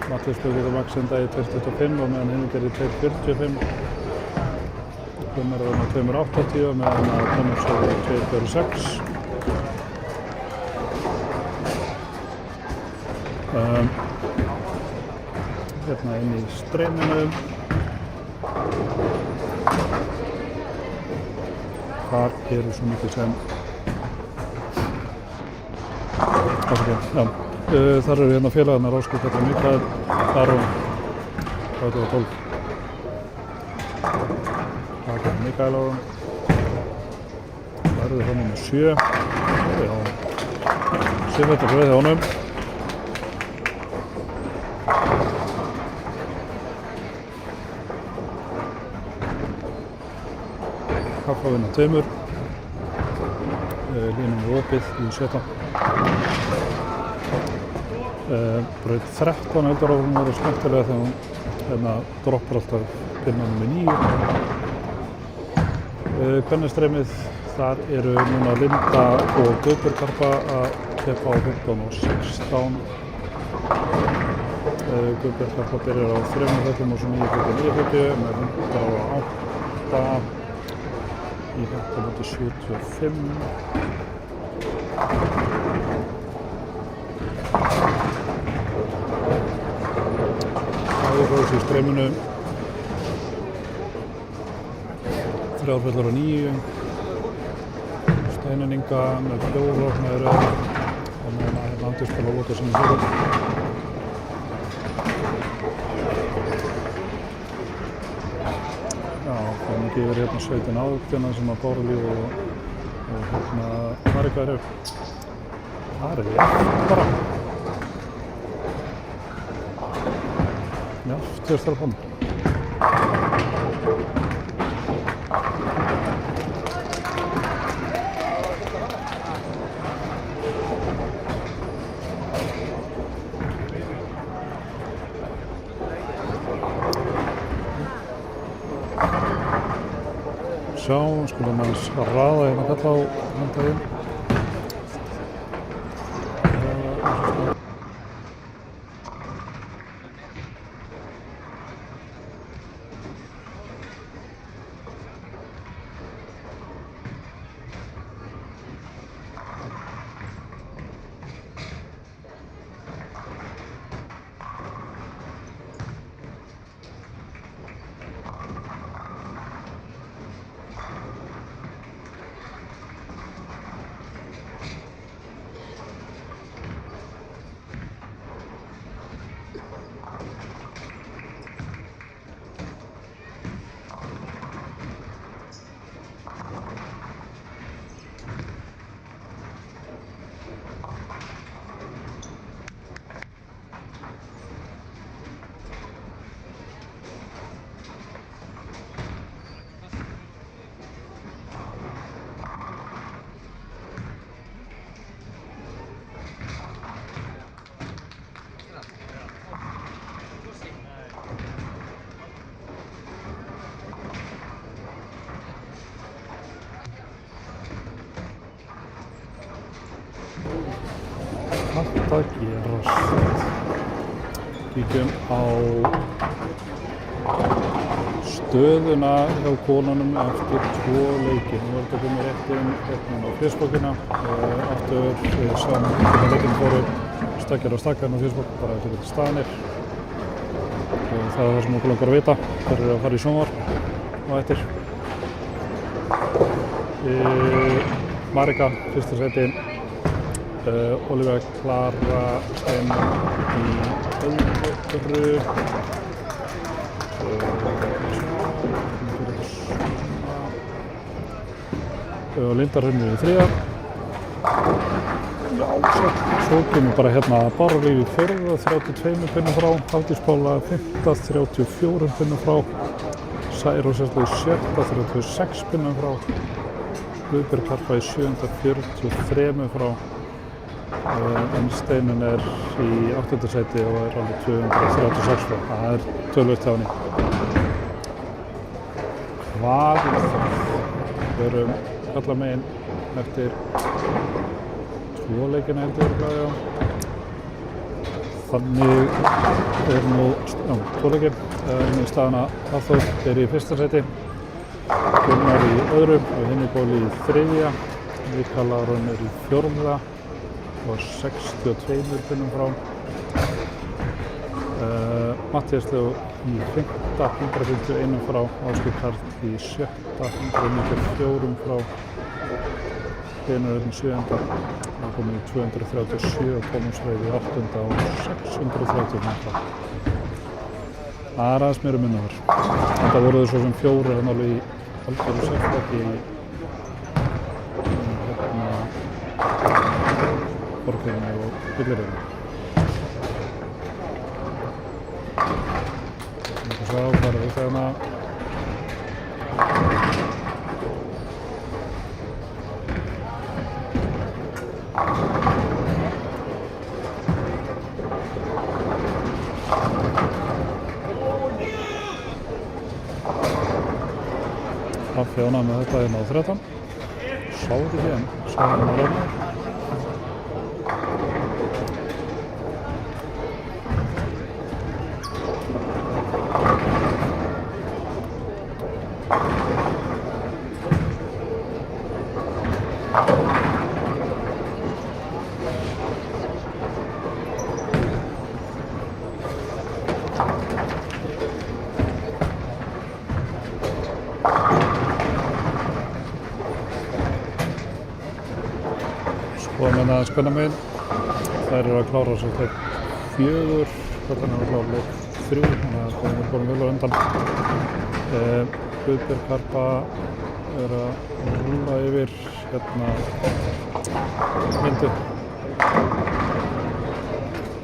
Mattias getur maksenda í 2.25 og meðan hinn gerir 2.45. Hlumar er með 2.80 og meðan Thomas er 2.46. Hérna inn í streyminu. Þar eru svo mikið sem þar eru hérna félagarnir Ásgeir Katrín Mikael, Aron, 12. Það er Mikael Aron. Það eru það númer 7. Já, 7 fyrir hjá honum. Kaffavinna 2. Línum er opið í 17. Braut 13 heldur á hún verið skemmtilega þegar hún hérna droppar alltaf pinnanum í 9. Kvennastreymið, þar eru núna Linda og Guðbjörg Harpa að keppa á 15 og 16. Guðbjörg Harpa byrjar á 3 fötum og svo 9 fötum 9 fötum með 108 í 15.75. Áður í streyminu 3 fellar á 9. Steinan Inga með 4 með röð og meðan að Andrés og Lóta sem er fyrir. Já, það er mikið yfir hérna 17 sem að Báralíf og hérna Marika eru. Það er rétt bara. Já, stjórst þar á fónum. Sjá, skulum aðeins raða hérna kalla á handaginn. Þetta gerast. Kíkjum á stöðuna hjá konunum eftir 2 leiki. Nú er þetta komið rétt inn hérna á Facebookina. Aftur við sjáum hvernig leikinn fóru stakkar á stakkarinn á Facebook, bara fyrir staðanir. Og það er það sem okkur langar að vita, hver að fara í sjónvarp á eftir. Marika, fyrsta seti. Olivia Klara Steinar í öðru. Linda Hrönn í þriðja. Já, svo kemur bara hérna Bára Líf í fjórða, 32 pinnum frá. Hafdís Pála 5., 34 pinnum frá. Særós Erla í sjötta, 36 pinnum frá. Guðbjörg Harpa í 7., 43 frá. En Steinunn í 8. sæti og alveg 236 frá. Það töluvert hjá henni. Hvað það? Við erum alla megin eftir 2 leikina heldur já. Þannig nú 2 leikir. Staðan að Hafþór í 1. sæti. Gunnar í öðru og Hinniból í 3. Mikaela Rönn í 4. og 62 pinnum frá. Matthías Leó í 5., 151 frá. Ásgeir Karl í 6., 194 frá. Hlynur Örn í 7. Það komið í 237 og Tómas Freyr í 8. og 630 frá. Það aðeins meira minna þar. Þetta voru þau svo sem 4 hann alveg í algjöru sérflokki í Borgarfirðinni og Billireyri. Svo fara við þarna. Haffi ánægður með þetta hérna á 13. Sá þetta ekki enn, sá hann á rafni. Skoðum hérna spennamegin. Þær eru að klára svo leik 4, hvernig er að klára leik 3, þannig að það er búin vel á undan. Guðbjörg Harpa er að rúlla yfir hérna Lindu.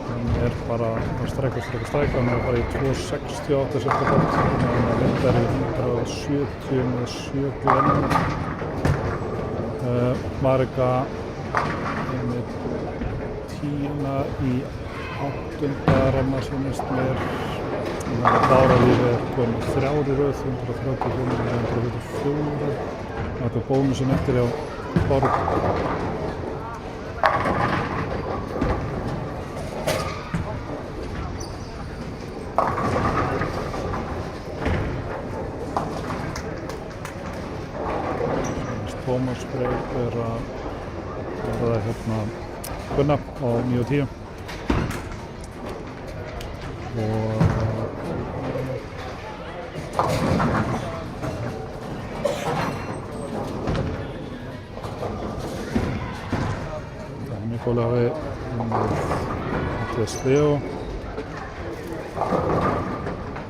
Hún er bara að strækka, hann er bara í 268 sekúndur. Linda er í 170 með 7 glennum. Marika með 10 í 8. ramma sýnist mér. Bára Líf er komið 3 í röð, 135 og 144. Þetta er bónusinn eftir hjá Báru. Tómas Freyr er að hérna Gunnar á 9 og 10. Mikaela hafi Matthías Leó.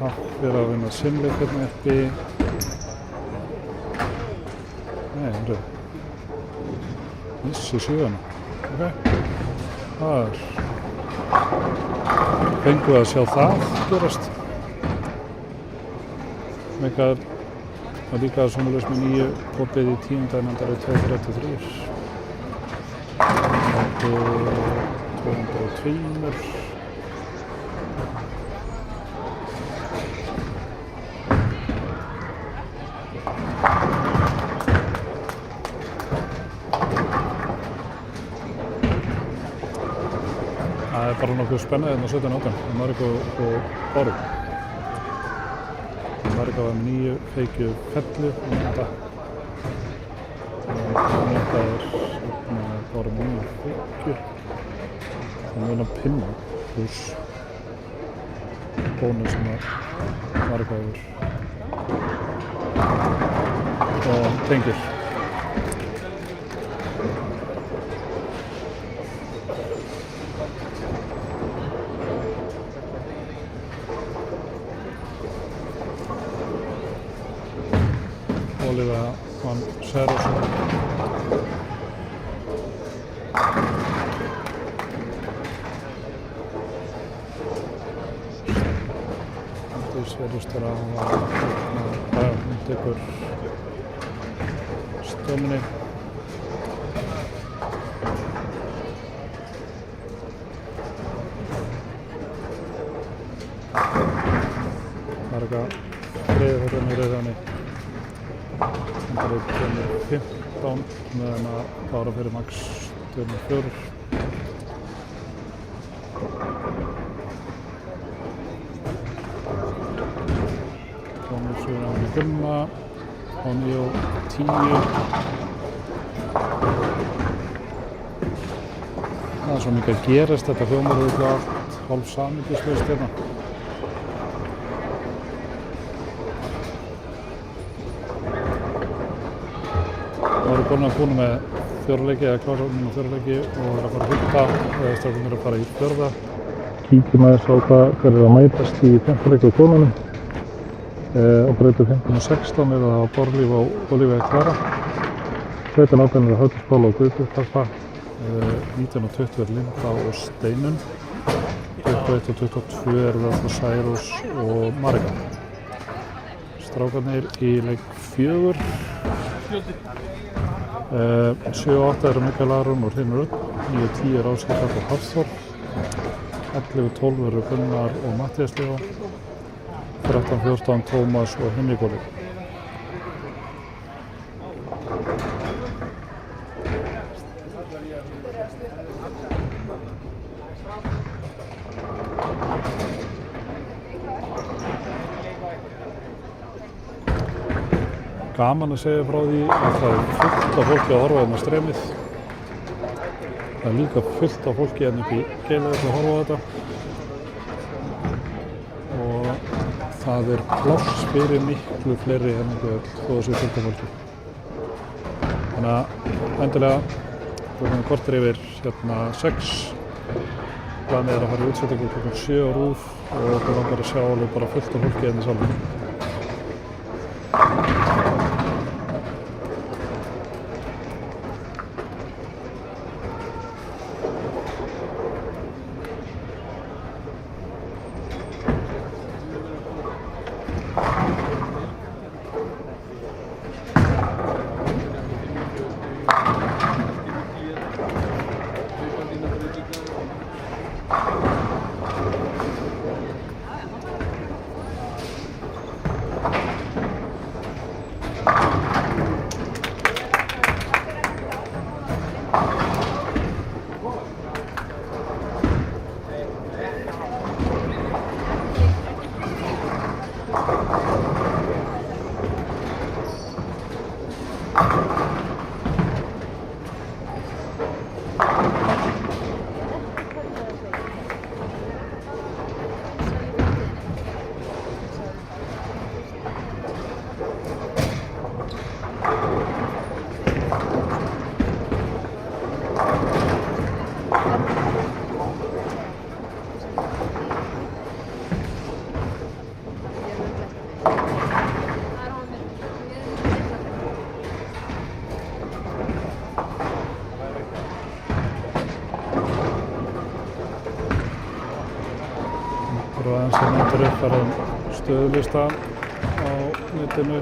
Haffi er að vinna simleik hérna uppi. Nei, hann missi 7. Ok. Það fengum við að sjá það gerast. Mikael var líka sömuleiðis með 9 opið í 10. en hann er 233. 202. Það er bara nokkuð spennandi hérna á 17-18, Marika og Báru. Marika var með 9 feikju fellu og þetta. Þetta er Báru með 9 feikju. Það er að pinna pluss bónus sem að Marika hefur. Og tengir. Olivia vann Sverrisson. Andrés virðist vera að hún tekur stömminni. Marga þriðjaföllin í rauðanni. Andrés tölur 15 meðan að Bára fyrir Max tölur 4. Tómi Suðurnámi Gunna, Honjó 10. Það er svo mikið að gerast, þetta hljómar auðvitað allt hálf samhengislaust hérna. Það eru búin með 4 leiki eða klára núna 4 leiki og er að fara að 5. eða strákarnir að fara í 4. Kíkjum aðeins á hver að mætast í 5. leik á konunum. Á breytu 15:16 er það Borlíf og Olivia Clara. 17 ákveðnir er Hörður Pála og Guðbjörg Harpa. 19:20 er Linda og Steinun. 21:22 er það Særós og Marika. Strákarnir í leik 4. 7:8 eru Mikael Aron og Hlynur Örn. 9:10 er Ásgeir Karl og Hafþór. 11:12 eru Gunnar og Matthías Leó. 13:14 Tómas og Henrik Óli. Gaman að segja frá því að það er fullt af fólki að horfa hérna á streymið. Það er líka fullt af fólki hérna upp í Geilavelli að horfa á þetta. Og það er pláss fyrir miklu fleiri hérna þó það sé fullt af fólki. Þannig að endilega, við erum korter yfir hérna 6. Planið er að fara í útsettingu klukkan 7 á RÚV og okkur langar að sjá alveg bara fullt af fólki hérna í salnum. Og aðeins að nefndur uppfæra stöðulista á netinu.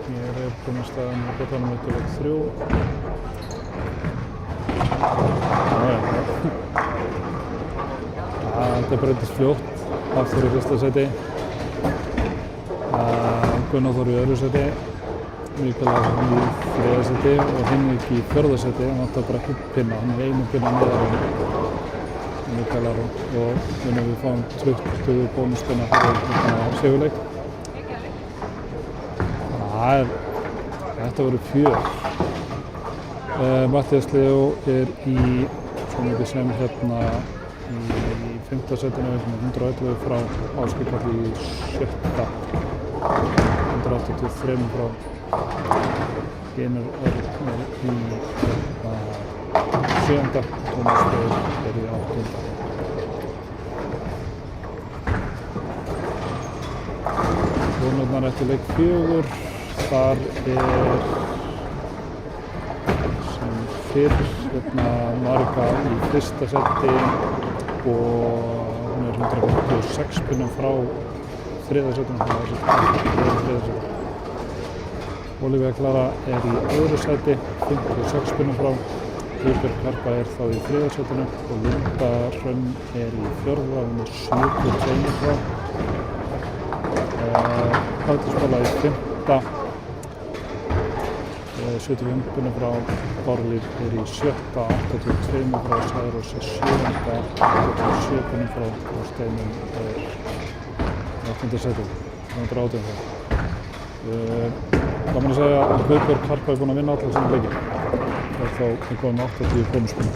Hér er búinn að staðan á boltanum eftir leik 3. Þetta breytist fljótt. Hafþór í 1. sæti. Gunnar Þór í 2. sæti, Mikael Aron í 3. sæti og Henrik í 4. sæti. Hann vantar bara einn pinna, hann er einu pinna neðar en Mikael Aron og við fáum 20 bónuspinna fyrir sigurleik. Þetta verður fjör. Matthías Leó er í svo mikið sem hérna í 5. sætinu sem er 111 frá Ásgeir Karl í 7. 183 frá Hlynur Örn er í 7. Tómas Freyr er í 8. Konurnar eftir leik 4, þar er sem fyrr Marika í fyrsta seti og hún er 156 pinnum frá 3. setinu, Ólífía Klara er í 2. seti, 56 pinnum frá, Guðbjörg Harpa er þá í 3. setinu og Linda Hrönn er í 4. hún er 72 frá. Hafdís Pála í 5. 75 pinnum frá, Bárður er í 7. 82 frá, Særós er 7. 87 pinnum frá og Steinunn er í 8. seti, 118 frá. Gaman að segja að Guðbjörg Harpa er búin að vinna alla sína leiki. Það er þá komið með 80 bónuspunni.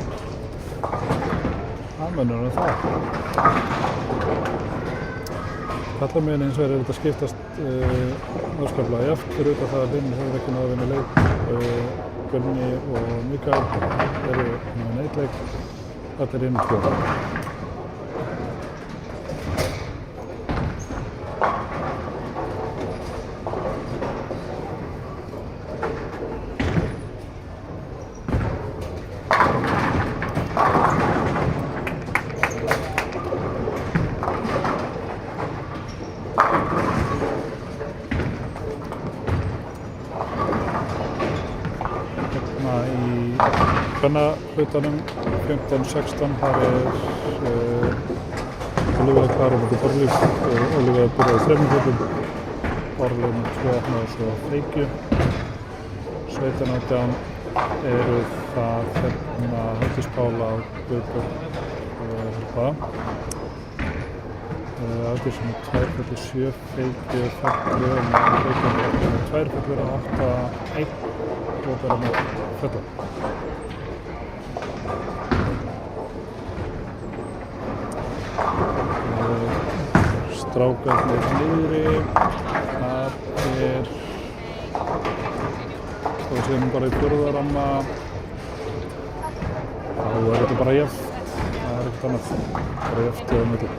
Það munur það. Kallamegin hins vegar er þetta skiptast afskaplega jafnt fyrir utan það að Hlynur hefur ekki náð að vinna leik. Gunni og Mikael eru með einn leik. Allir inn 2. Kvennahlutanum 15-16, þar er Ólífía Klara á móti Bárður og Ólífía byrjaði 3 hlaupum, Bárður með 2 opna og svo Freykju. 17-18 eru það Hafdís Pála og Guðbjörg Harpa. Hafdís með 2 fellur 7, Freykju fellur með 2 fellur 8-1 og bara með fellur. Strákarnir niðri, það er, þá séum við bara í 4. ramma, þá er þetta bara jafnt, það er ekkert annað, bara jafnt á milli.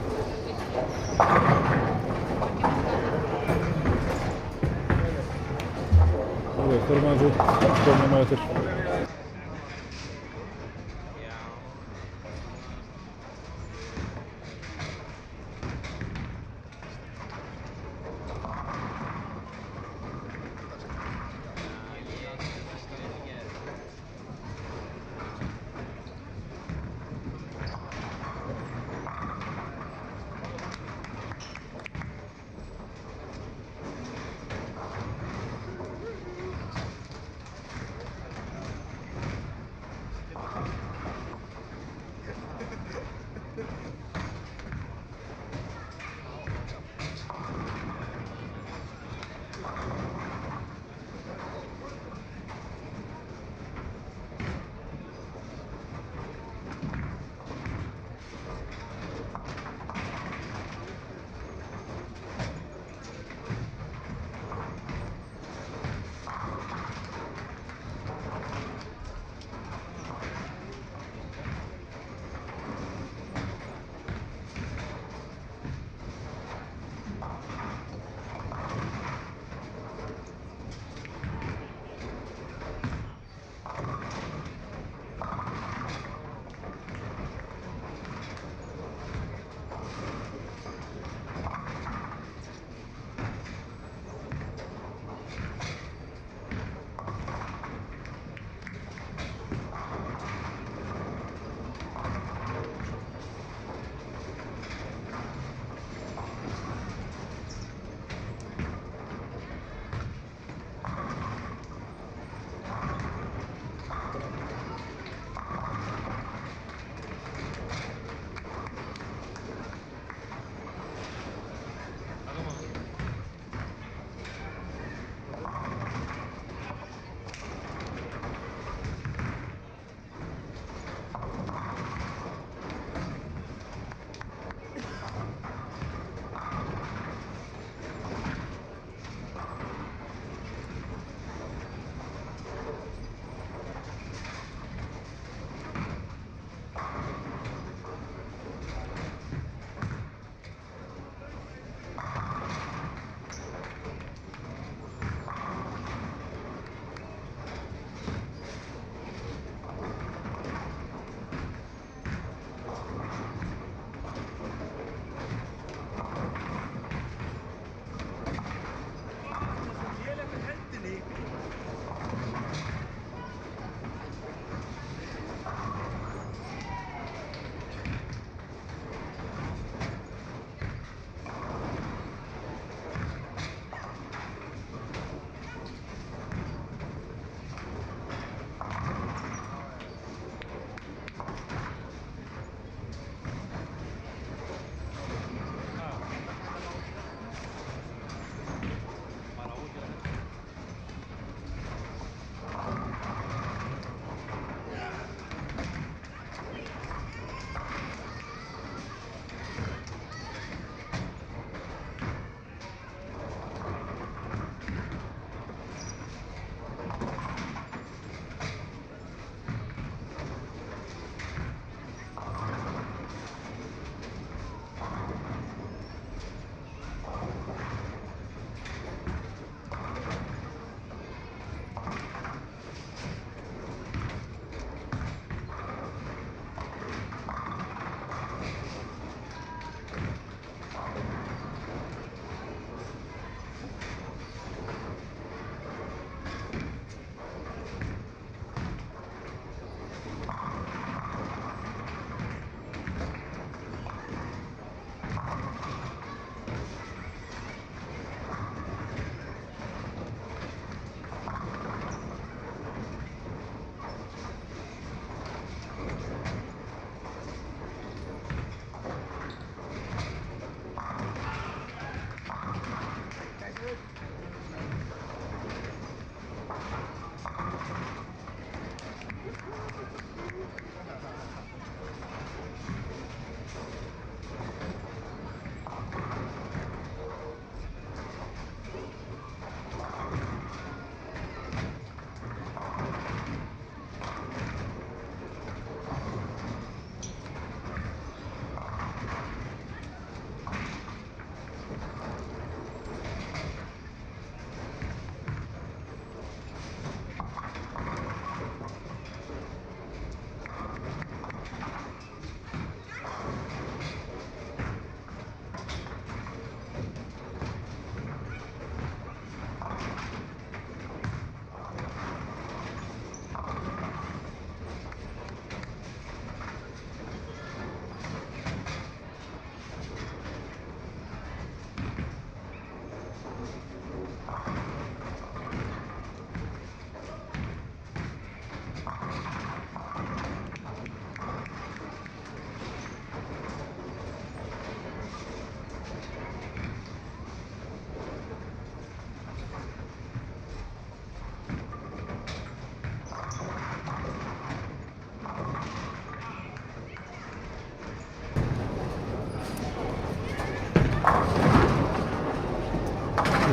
Förum aðeins út, komum eftir.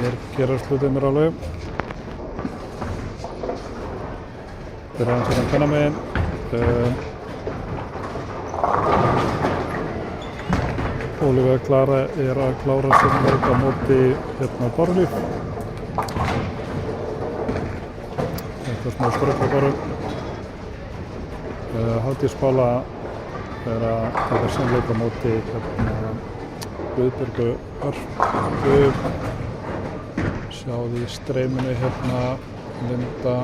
Hér gerast hlutirnir alveg. Þetta er aðeins hérna kvennamegin. Ólífía Klara er að klára sinn leik á móti hérna Borlíf. Þetta er smá skröppabarum. Hafdís Pála er að taka sinn leik á móti hérna Guðbjörgu Hörpu. Sjáðu í streyminu hérna Linda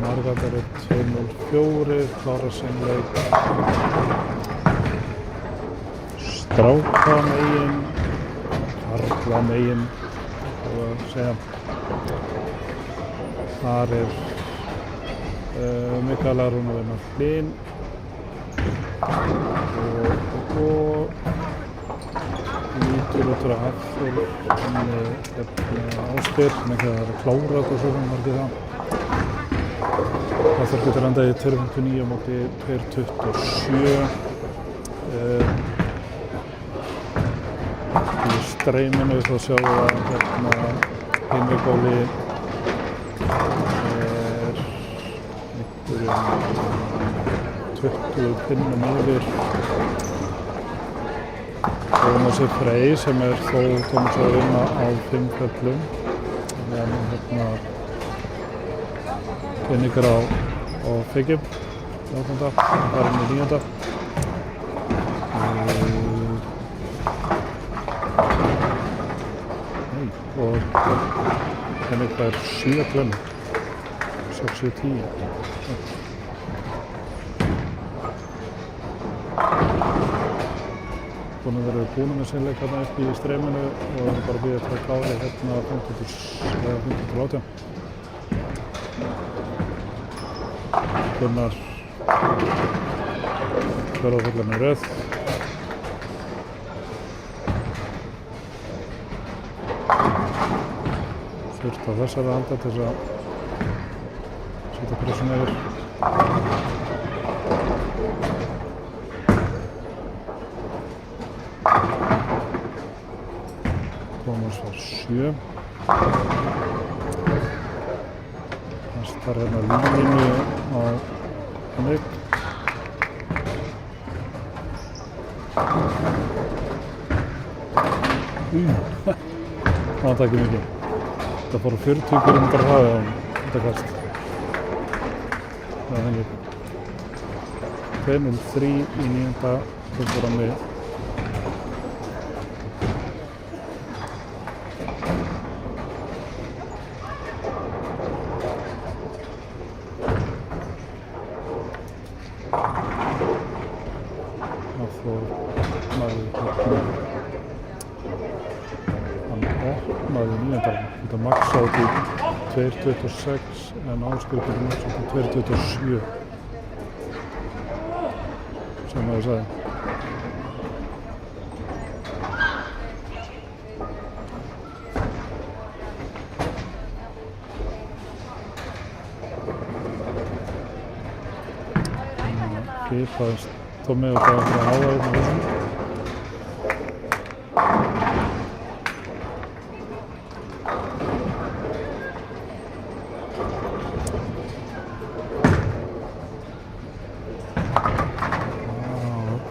Margrét eru 204, klára sinn leik. Stráka megin, karla megin, að segja. Þar er Mikaela Rúnavína Hlín og lítur út að Hafþór Ásgeir, sem ekki að það er að klára þetta og svo var ekki það. Hafþór getur endað í 2.59 á móti 2.27. Í streyminu þá sjáum við að hérna Heimir-Góli er einhverjum 20 pinnum yfir Tómasi Frey sem er þó Tómas að vinna á 5 fellum. En hérna pinningar á Fegjum, 8. Það er inn í 9. Og pinningar 7 plönum, 6-10. Búin að vera búin með sinn leik hérna upp í streyminu og erum bara að bíða eftir að klára hérna 15-18. Gunnar fjórðafullarinn í röð. Þurft á þessari að halda til þess að setja pressun yfir. Tómas var 7. Það starf hérna línu á Henrik. Það var ekki mikið. Það fór 40 km hraði á þetta kast. Það er Henrik. 2.03 í 9. fólkvarami. Þetta max átt í 2.26 en Ásgeir getur max átt í 2.27 sem ég sagði. Gipaðist Tommi og það fyrir að háa hérna þessum.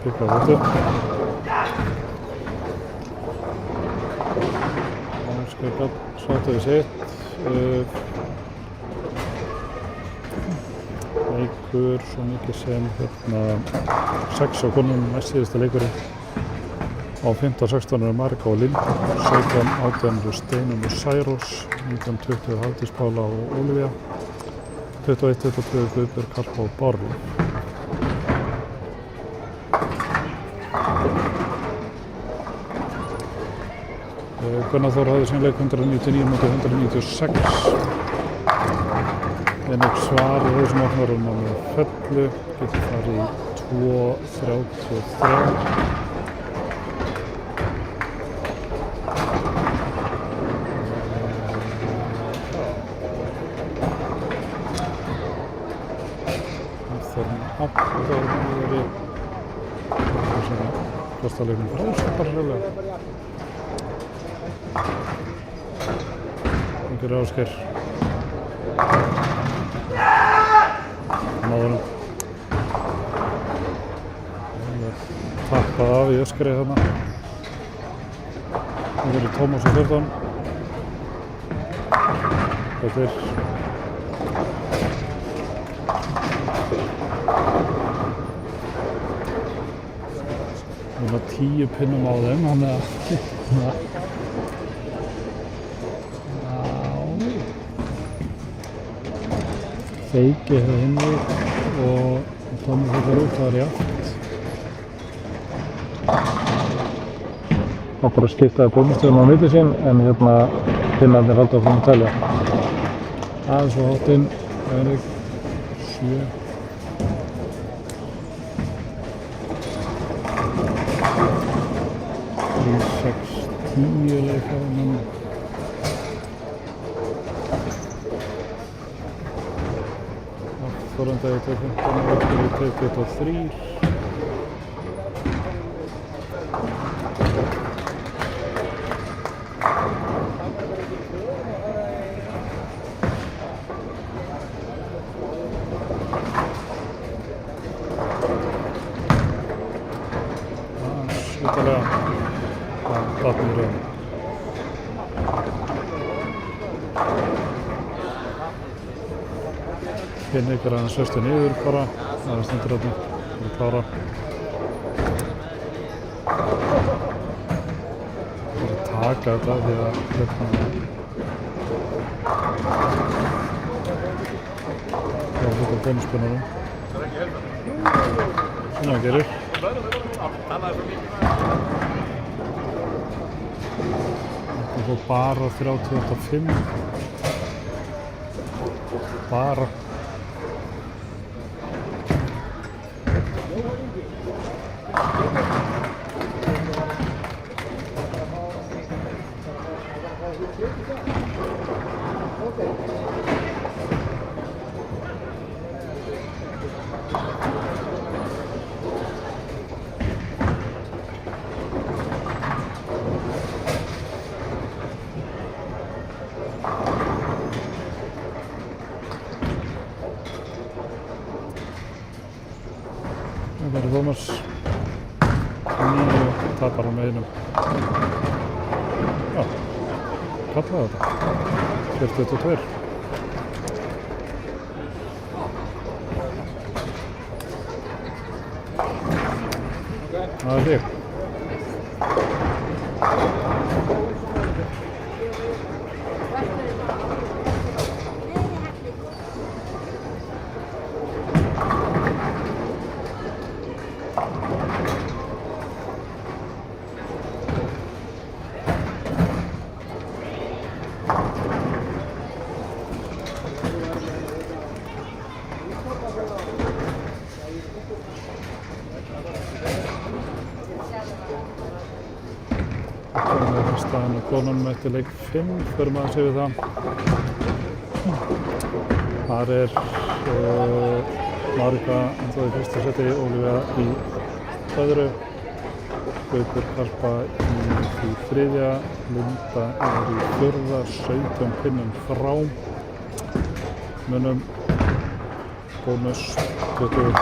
Pikka þetta. Ásgeir sáttu við sitt. Leikur svo mikið sem hérna 6 á konum næst síðasta leikurinn. Á 15-16 er Marga og Lind, 17-18 eru Steinun og Særós, 19-20 Hafdís Pála og Ólífía, 21-22 Guðbjörg Harpa og Borlíf. Gunnar Þór hafði sinn leik 199 móti 196. Henrik Svar í þessum opnarum á með fellu, getur farið í 2.33. Happ og það verið kostalegnum frá þessu bara röðlega. Einhverju Ásgeir. Náðunum. Tappað af í öskrið þarna. Það verið Tómas og 14. Þetta er Við 10 pinnum á þeim, þannig að Feiki hefur hinni og Tómas hefur út, það jafnt. Okkur að skiptaði bónustöðum á milli sín, en pinnarnir halda áfram að telja. Aðeins og háttinn, Eirík, 7. 10 leikar núna. Þorrandagi 15 og eftir í 23. Svitalega. Batnum í rauninni. Hinn ykkur aðeins sveistu niður bara, það stendur þarna, það er klára. Það er að taka þetta því að það er hluta bónuspunarum. Svona gerir. Það fór bara 38,5. Bara. Það er Tómas 9 tapar hann með einum. Já, kallaði þetta. 42. Það er þig. Staðan á konunum eftir leik 5, förum aðeins yfir það. Þar er Marika ennþá í fyrsta seti, Ólífía í öðru, Gaukur Karpa í því 3. Linda er í 4. 17 pinnum frá. Munum bónus 20.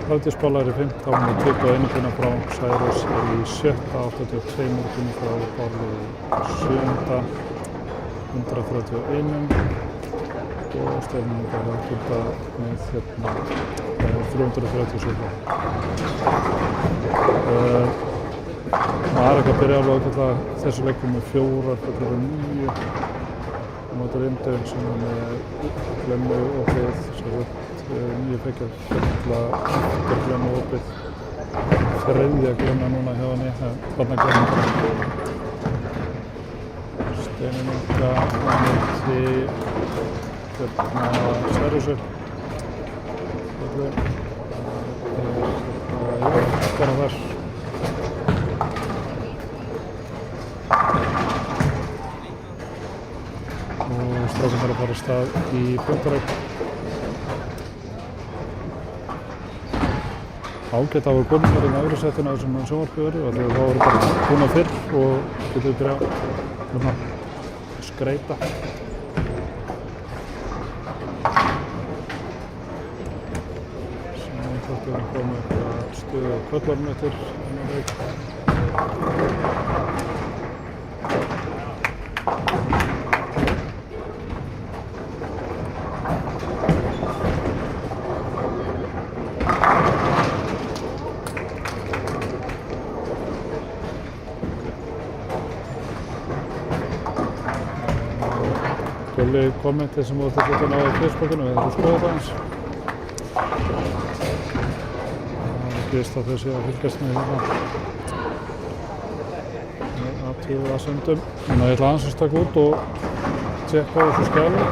Hafdís Pála er í 15 og 21 pinna frá. Særós er í 7. 82 pinna frá. Bárður í 7. 131 og Steinunn er að gilda með 337. Marika byrja alveg ágætlega þessu leikum með 4, þetta eru 9 á móti Lindu sem er með glemmu opið, sem er 9 fekkjar fulla eftir glemmu opið. 3. glemma núna hjá henni, barnaglemma. Steinunn á móti Særúsu. Bara þar. Og strákarnir að fara af stað í Puntaræk. ágætt að vera komin í efri settinu af þessum sjónvarpi verður og þá voru bara búin fyrr og getum við byrjað að skreita. Sem þáttu við að koma eitthvað stuð á kvöldvarnum eftir þennan leik. Gulli kommentið sem þú ætti að setja inn á Facebookinu, við þurfum að skoða það eins. Það gerist að þau séu að fylgjast með hérna með athugasemdum. Þannig að ég ætla aðeins að stakka út og tjekka á þessu skjali.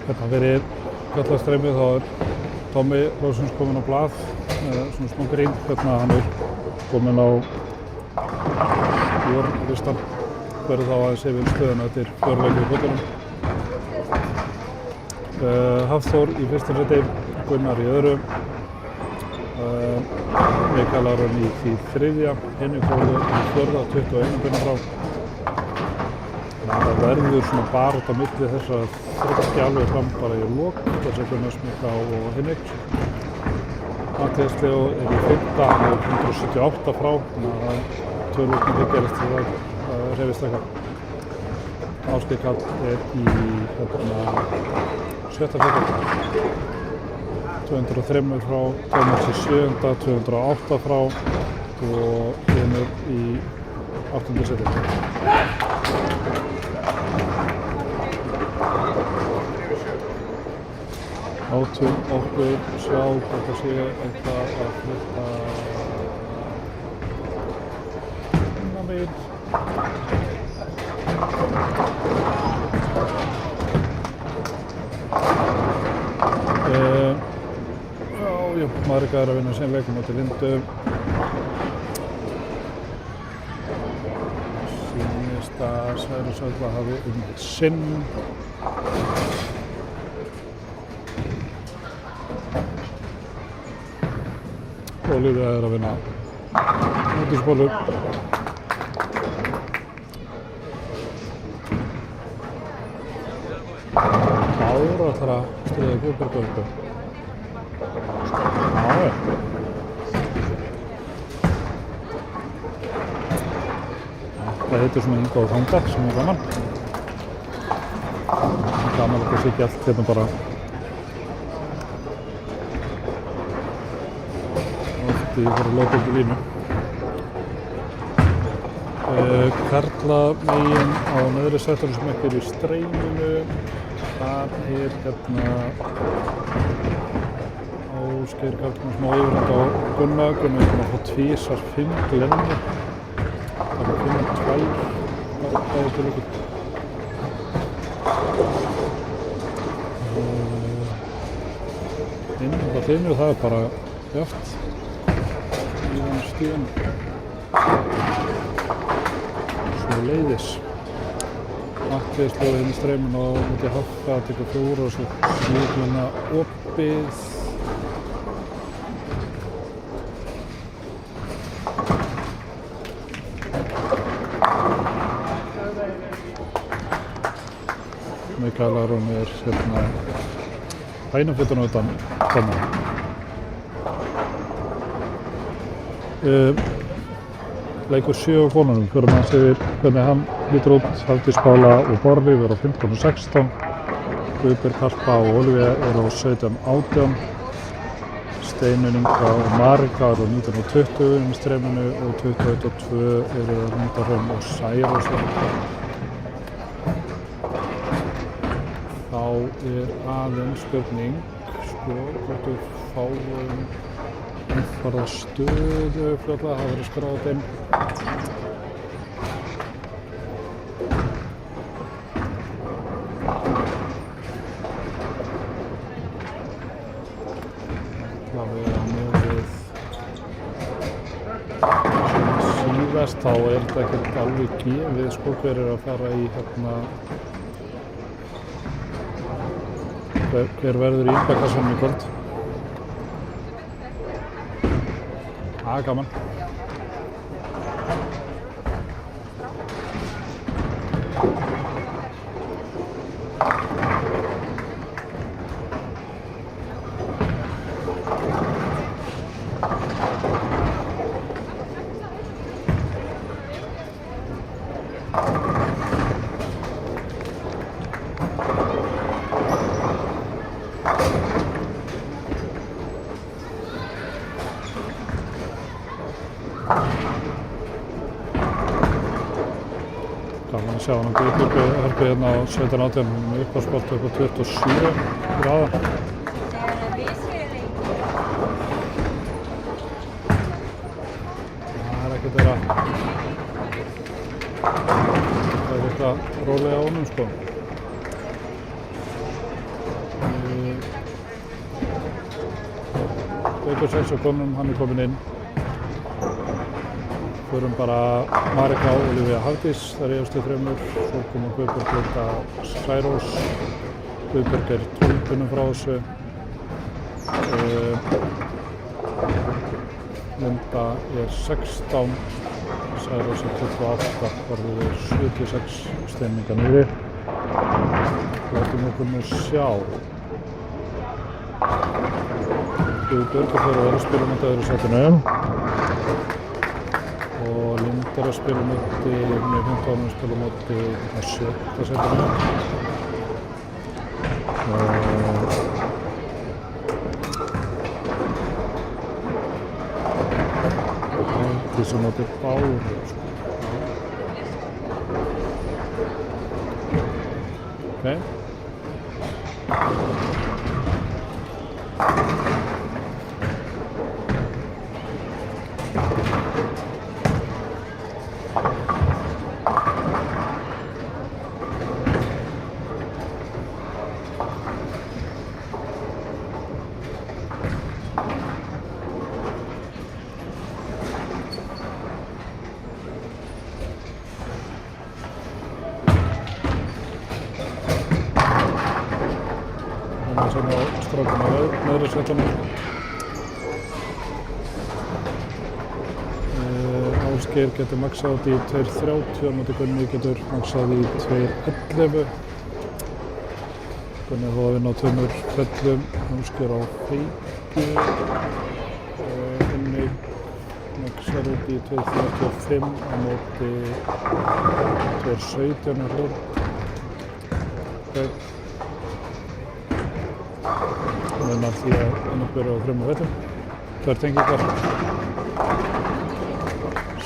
Hérna fyrir Fjallastreymi þá Tommi loksins kominn á blað með svona smá grín. Hérna hann kominn á listan. Verður þá aðeins yfir stöðuna eftir 4 leiki í boltanum. Hafþór í fyrsta sæti, Gunnar í öðru, Mikael Aron í því þriðja, Henning Þórður í fjórða, 21 binna frá. Það verður svona barátta á milli þess að þryggja alveg fram bara í lok, þess að Gunnar Smika og Hinrik. Matthías Leó er í 5. hann er 178 frá, þannig að tölvöldin þið gerist þegar það hreyfist eitthvað. Ásgeir Karl er í 7. fyrra, 203 frá, Tómas í 7. 208 frá og Gunnar í 8. seti. Látum okkur sjá hvort það sé eitthvað að flytta innan megin. Já, Marika er að vinna sinn leik á móti Lindum. Sýnist að Sverrir Sölva hafi sinn. Olivia er að vinna mótisbólu. Bára ætlar að stríða Guðberg. Það heitir svona hingað og þangað sem er gaman. Gaman að það sé ekki allt hérna bara því ég fór að láta út í línu. Karla megin á neðri sætunum sem ekki er í streyminu. Það er hérna Ásgeir Karl með smá yfirhand á Gunnar. Gunnar er búinn að fá tvisvar 5 glenni. Það var 5-2 á til ykkur. Inn á hlinu það er bara jafnt. Stíðan svo leiðis Matthías Leó inn í streyminu og múti Hafka að tekur 4 og svo Svíðluna opið Mikael Aron er hérna hænafötunum utan komin. Leikur 7 á konunum, fyrir maður segir hvernig hann lítur út. Hafdís Pála og Borlíf er á 15 og 16. Guðbjörg Harpa og Olivia er á 17 og 18. Steinunn Inga og Marika er á 19 og 20 inn í streyminu og 21 og 2 eru Rúndar Hrönn og Særós. Þá er aðeins spurning hvort við fáum umferða stöðu fljótlega, það verður skráð inn. Það verður með síðast, þá er þetta ekkert alveg gefið sko hver er að fara í hérna hver verður í yngvakassanum í kvöld. Það er gaman. Gaman að sjá hann Guðbjörg Hörpu hérna á 17-18 með uppásport upp á 27 gráða. Það er ekkert vera það er eitthvað rólega á honum sko. Leikur 6 á konunum, hann er komin inn. Förum bara Marika og Olivia Hafdís, það er efstu 3, svo koma Guðbjörg Linda Særós. Guðbjörg er 12 punum frá þessu. Linda er 16, Særa er 28, verður við 76 stemminga niðri. Látum okkur nú sjá. Guðbjörg er að spila mútið öðru sætinu. Og Linda er að spila mútið með 15 spila mútið 7. sætinu. Því sem mútið Báru. Okay. Sem á strákuna neðri sætunum. Ásgeir getur maxað í 2.30 á móti Gunni getur maxað í 2.11. Gunni þó að vinna á 2 fellum. Ásgeir á feiki. Gunni maxar út í 2.35 á móti 2.17 hlur. Munar því að innbyrja á 3 fellum. 2 tengingar.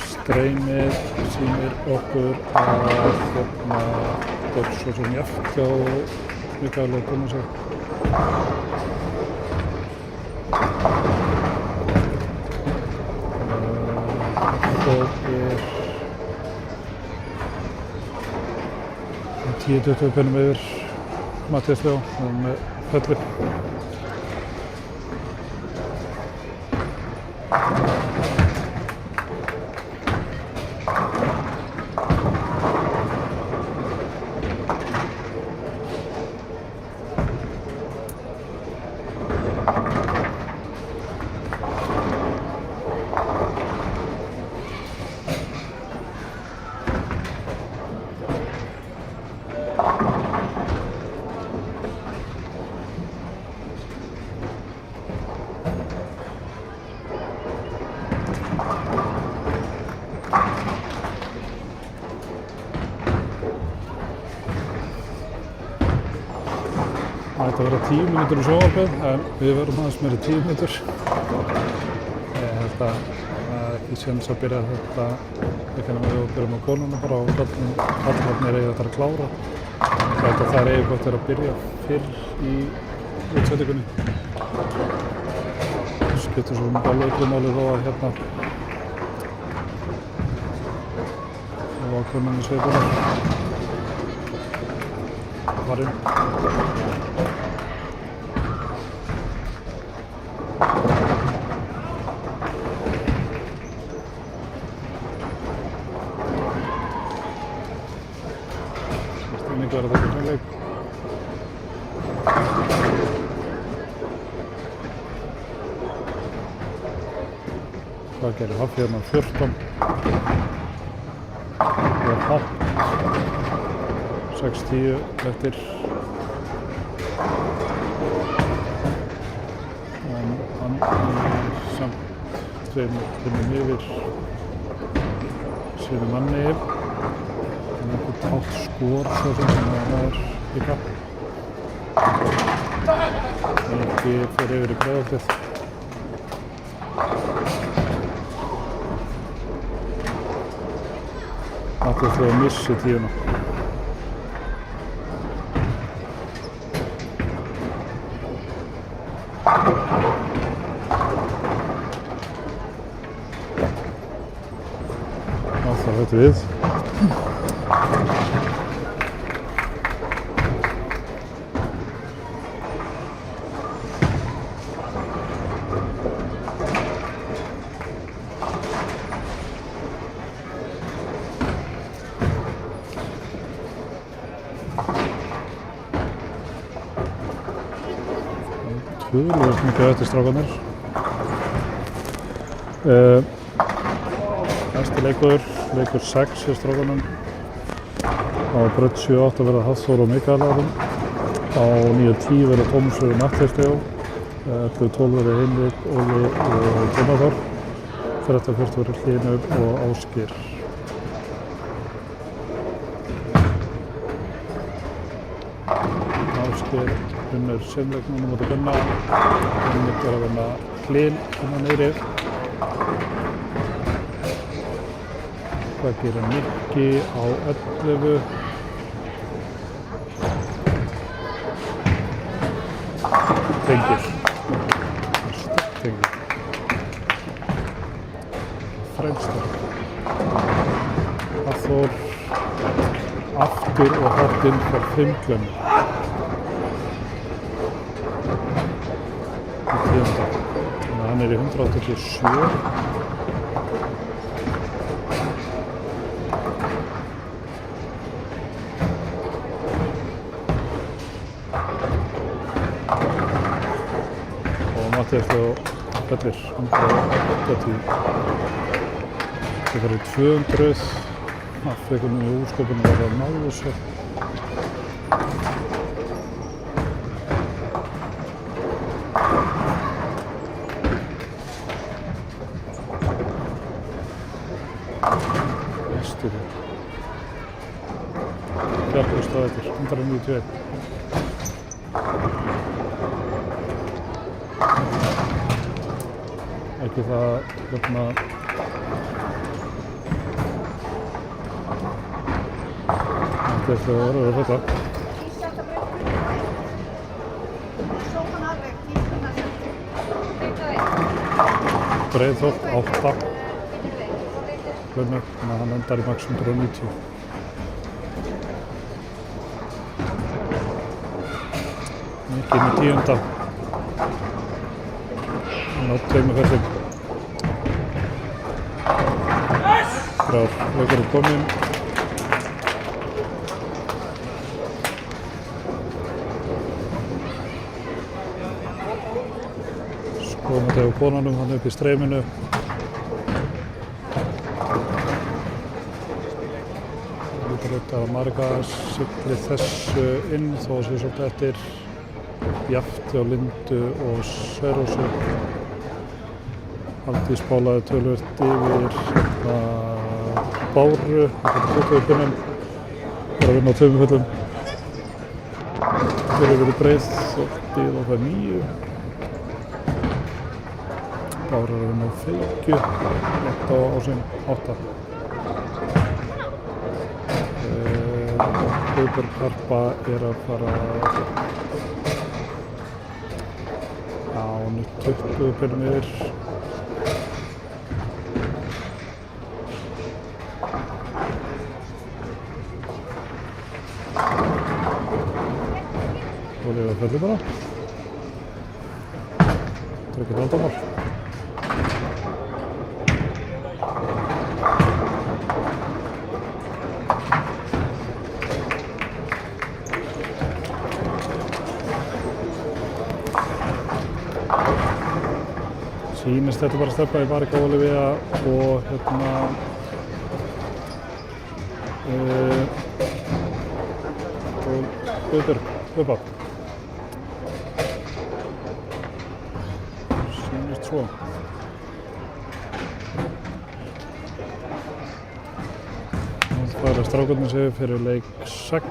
Streymið sýnir okkur að þetta er svo sem jafnt hjá Mikael og Tómasar. Það er 10-20 pennum yfir Matthías Leó með felli. Það ætti að vera 10 mínútur í sjónvarpið, en við verðum aðeins meira 10 mínútur. Ég held að það er ekki séns að byrja þetta, ekki nema við byrjum á konuna bara og kallvarnir eiga þetta að klára. Ég held að það er eiginlega gott að byrja fyrr í útsetningunni. Það skiptir svo mjög alveg öllu máli þó að hérna það var konan í sveikunar. Varinn. Stemningu er að taka svona leik. Hvað gerir Haffi hérna 14? Það er Happ. 6-10 eftir. En hann er samt 2 pinnum yfir sínu manni. Það er einhvern tátt skor svo sem það er í kapp. Ekki fyrir yfir í Breiðholtið. Allir því að missi 10. Það höfðu við. Töluvert mikið eftir strákarnir. Næsti leikur 6 hjá strákunum. Á braut 7-8 verða Hafþór og Mikael Aron. Á 9-10 verða Tómasur og Matthías Leó. 11-12 verða Hinrik, Óli og Tómaþór. 13-14 verða Hlynur og Ásgeir. Ásgeir vinnur seinleik núna móti Gunna. Hinrik er að vinna Hlyn hérna niðri. Hvað gerir Nikki á 11? Tengir. Fremstar. Hafþór aftur og hátt inn frá 5 glömmu. Í 10. Þannig að hann er í 187. Matthías Leó fellir 180. Það fyrir 200. Það fyrir nú í úrsköpunum var það náðu þessu. Næstu þér. Bjartur stóð eftir 191. Ekki það hérna þetta verður að þetta. Breiðholt 8 hlunur, þannig að hann endar í max 190. Mikið með 10. Hann átt 2 ferðum. Leikur er kominn. Skoðum þetta á konunum hann upp í streyminu. Lítur út að Marga siglir þessu inn þó að sé svolítið eftir Jafti á Lindu og Sverósu. Haldís bálaði töluvert yfir Báru, þetta er 20 pinnum, bara að vinna á 2 föllum. Þeir eru verið breið, þóttið á það 9. Báru er að vinna á feikju, lagt á ásinn 8. Guðbjörg Harpa er að fara á 20 pinnum yfir. Það fellir bara. Það er ekki vandamál. Sýnist þetta bara stefna í Marga Ólafía og hérna og Guðbjörg upp á. Svo. Nú fara strákarnir sig fyrir leik 6.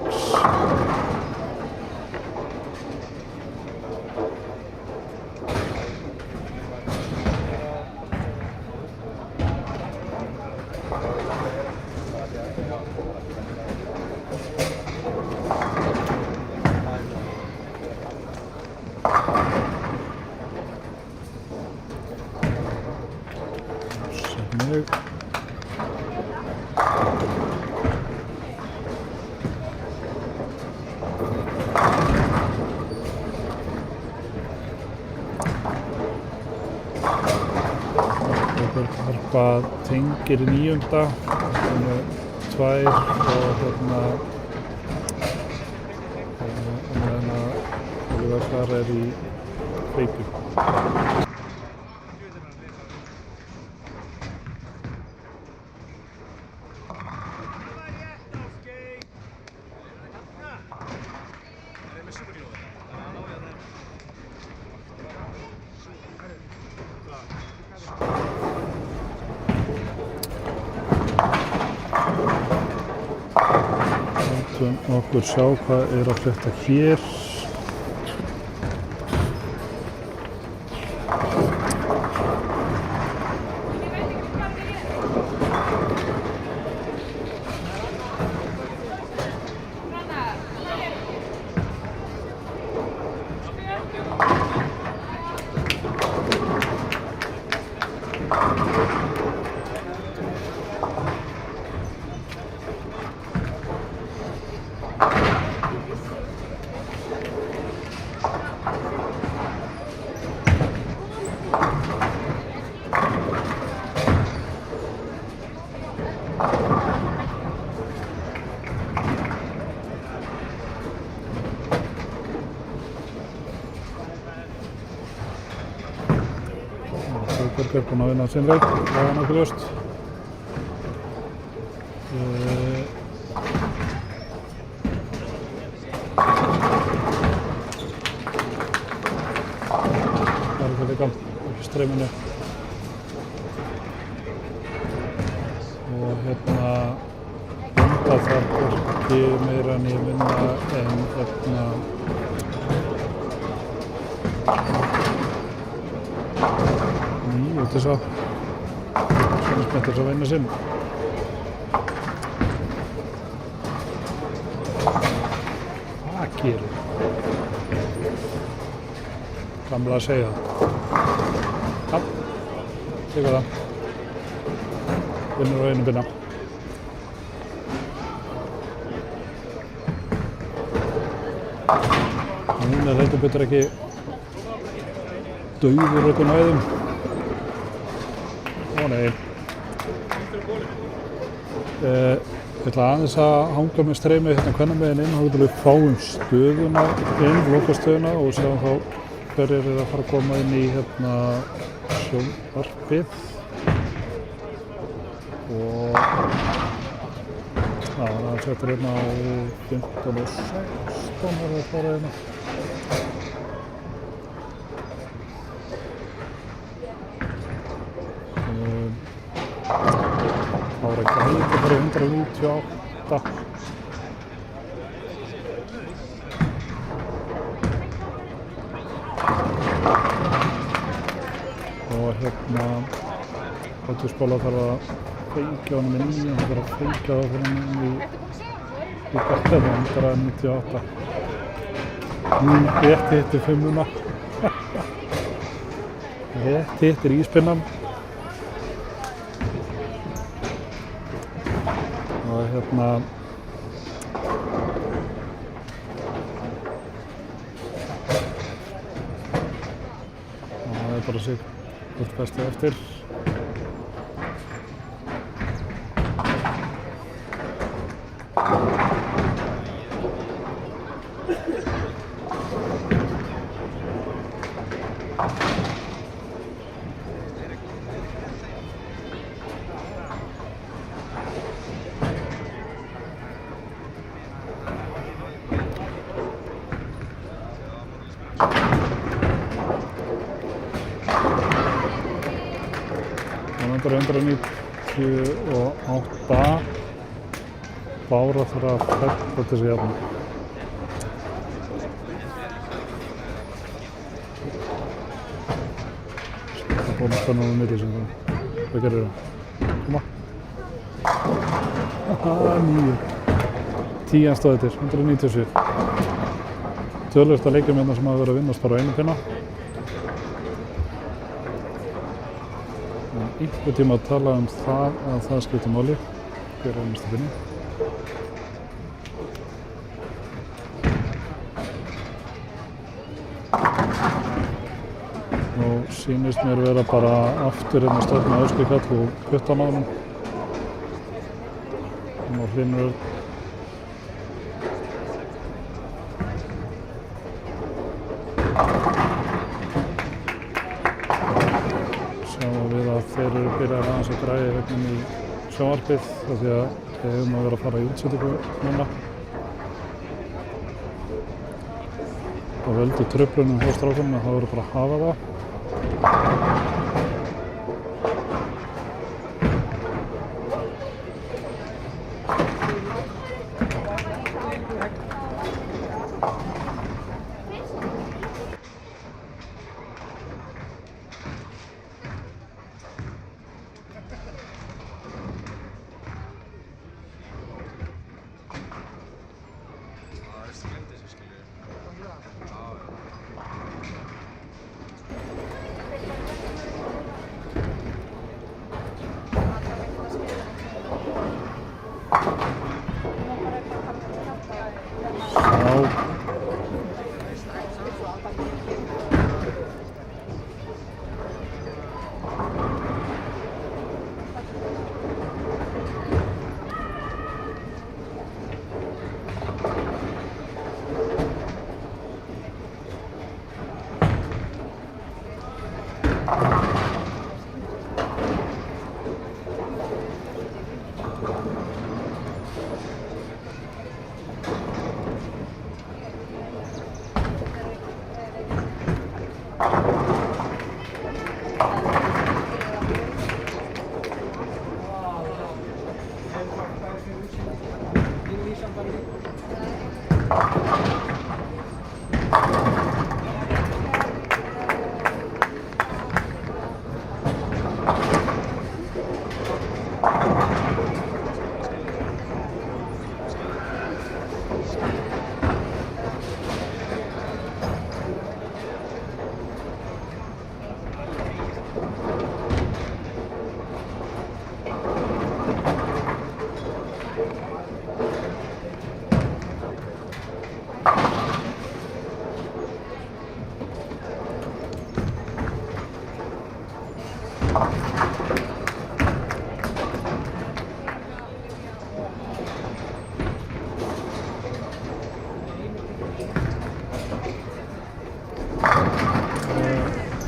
Harpa tengir í 9. með 2 og hérna Oliver Klara er í feikju. Látum okkur sjá hvað er að frétta hér. Sigurbergur búinn að vinna sinn leik, það var nokkuð ljóst. Það er ekki líka upp í streyminu. Og hérna vinda þar hvorki meira en ég vinna en hérna út þess að svona spenntur þess að vinna sinn. Það gerir. Gamla að segja það. Já, tekur það. Vinnur á einu binna. Núna er þetta betur ekki dauður öllum hæðum. Ó nei. Ég ætla aðeins að hanga með streymið hérna kvennamegin inn og við fáum stöðuna inn, lokastöðuna og sjáum þá hverjir eru að fara að koma inn í hérna sjónvarpið. Og það settur hérna á 15 og 16 er það fara hérna. Það var ekki heiti bara 198. Og hérna Hótturskóla þarf að fengja honum inn í, hann þarf að fengja það fyrir hann inn í bekkað 198. Rétt hittir fimmuna. Rétt hittir íspinnan. Og hérna það er bara sig hvort bestið eftir. Það vantar 198. Bára þarf að fella til sig hérna. Það er búin að spenna á milli sem það. Hvað gerir það? Koma. Haha, 9. 10 stóð eftir, 197. Tölvöld að leikjum hérna sem hafa verið að vinnast bara á einu pinna. Einhver tíma að tala það að það skiptir máli. Hver er næsta pinni? Nú sýnist mér vera bara aftur hérna stöðna Öskukall og puttan á honum. Nú Hlynur þeir eru byrjað aðeins að græja hérna í sjónvarpið af því að við höfum að vera að fara í útsetningu núna. Og völdu truflunum hjá strákunum að það voru bara að hafa það. Sá.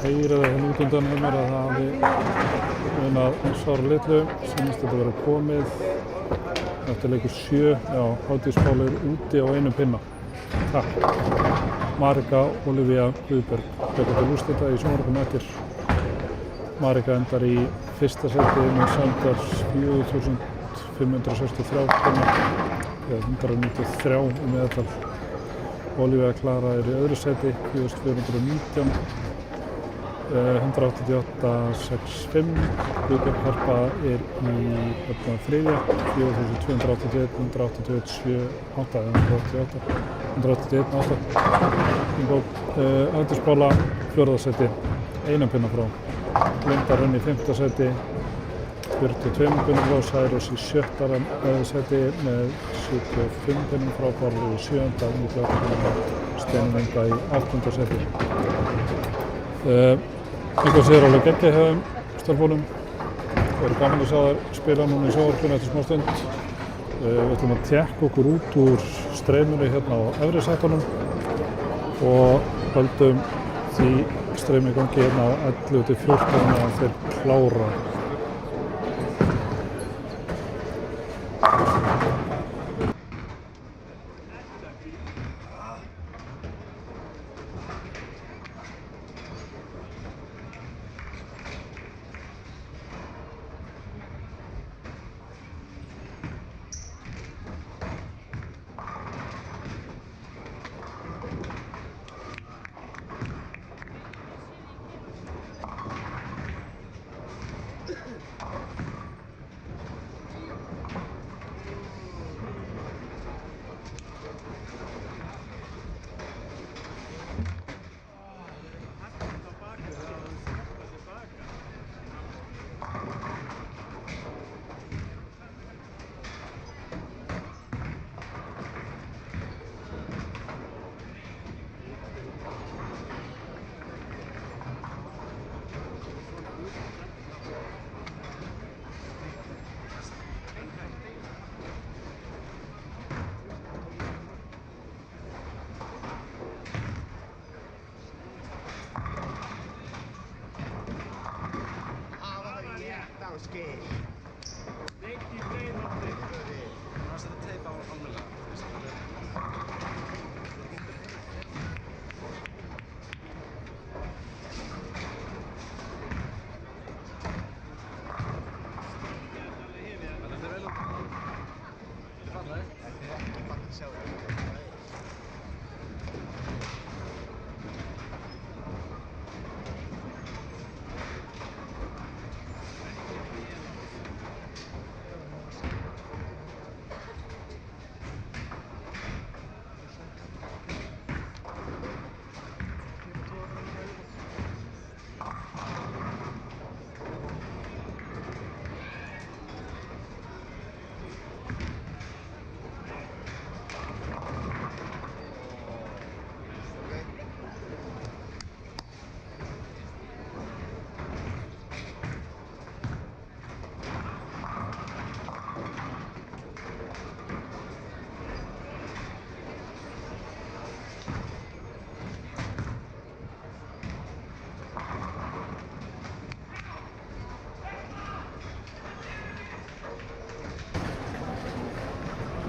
Heyra það hérna út undan hjá mér að það hafi unað sáralitlu, sýnist þetta vera komið eftir leikur 7, já, Hádís Pála úti á einum pinna. Takk. Marika Olivia Guðberg tekur til úrslita í sjónvarpinu eftir. Marika endar í fyrsta seti með samtals 4.563 pinna, eða 193 í meðaltal. Olivia Klara er í öðru seti, 4.419. 188.65, Guðbjörg Harpa er í þriðja, 4.281, 181.78, 181.8. Hádís Pála, fjórða seti, einum pinna frá. Linda Rönn í fimmta seti, 42 pinnum frá. Særós í sjötta seti með 75 pinnum frá. Bárður í sjöunda, 98 pinnum frá. Steinunn Inga í áttunda seti. Eitthvað séður alveg geggjað hjá þeim stelpunum. Það verður gaman að sjá þær spila núna í sjónvarpinu eftir smá stund. Við ætlum að tékka okkur út úr streyminu hérna á efri sætunum og höldum því streymi í gangi hérna á 11-14 meðan þeir klára.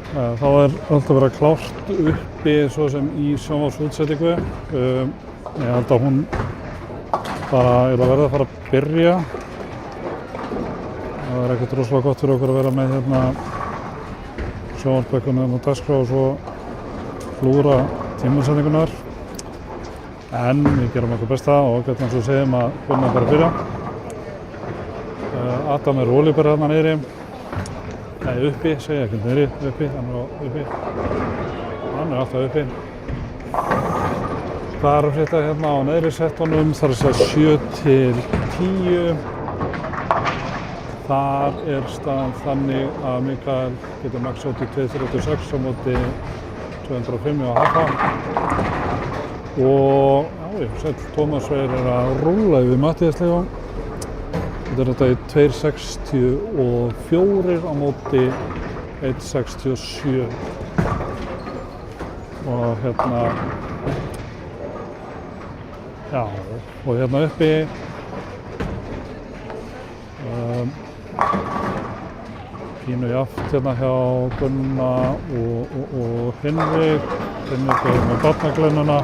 Þá alltaf verið klárt uppi svo sem í sjónvarpsútsendingu. Ég held að hún bara verði að fara að byrja. Það ekkert rosalega gott fyrir okkur að vera með hérna sjónvarpsbækkunum og dagskrá og svo flúra tímasendingunar. En við gerum okkur besta og hvernig svo segjum að hvernig bara byrja. Adam olíuberið þarna niðri. Nei, uppi, segja ekki niðri, uppi, hann uppi. Hann alltaf uppi. Hvað að frétta hérna á neðri settunum, þar að segja 7 til 10. Þar staðan þannig að Mikael getur max 82-36 á móti 205 á Hafa. Og sæll Tómas Freyr að rúlla yfir Matthías Leó. Þetta í 2.64 á móti 1.67 og hérna og hérna uppi pínu jaft hérna hjá Gunna og Hinrik með barnaglennuna.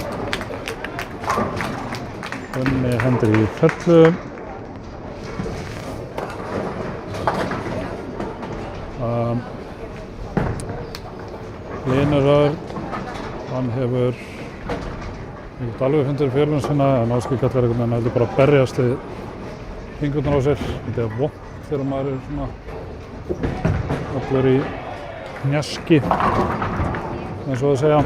Gunni hendur í fellu. Hlynur Örn, hann hefur ekki alveg fundir fjölun sinna en Ásgeir kallar einhvern veginn heldur bara að berjast við fingurnar á sér. Þetta vont þegar maður svona allur í hnjaski, eins og að segja.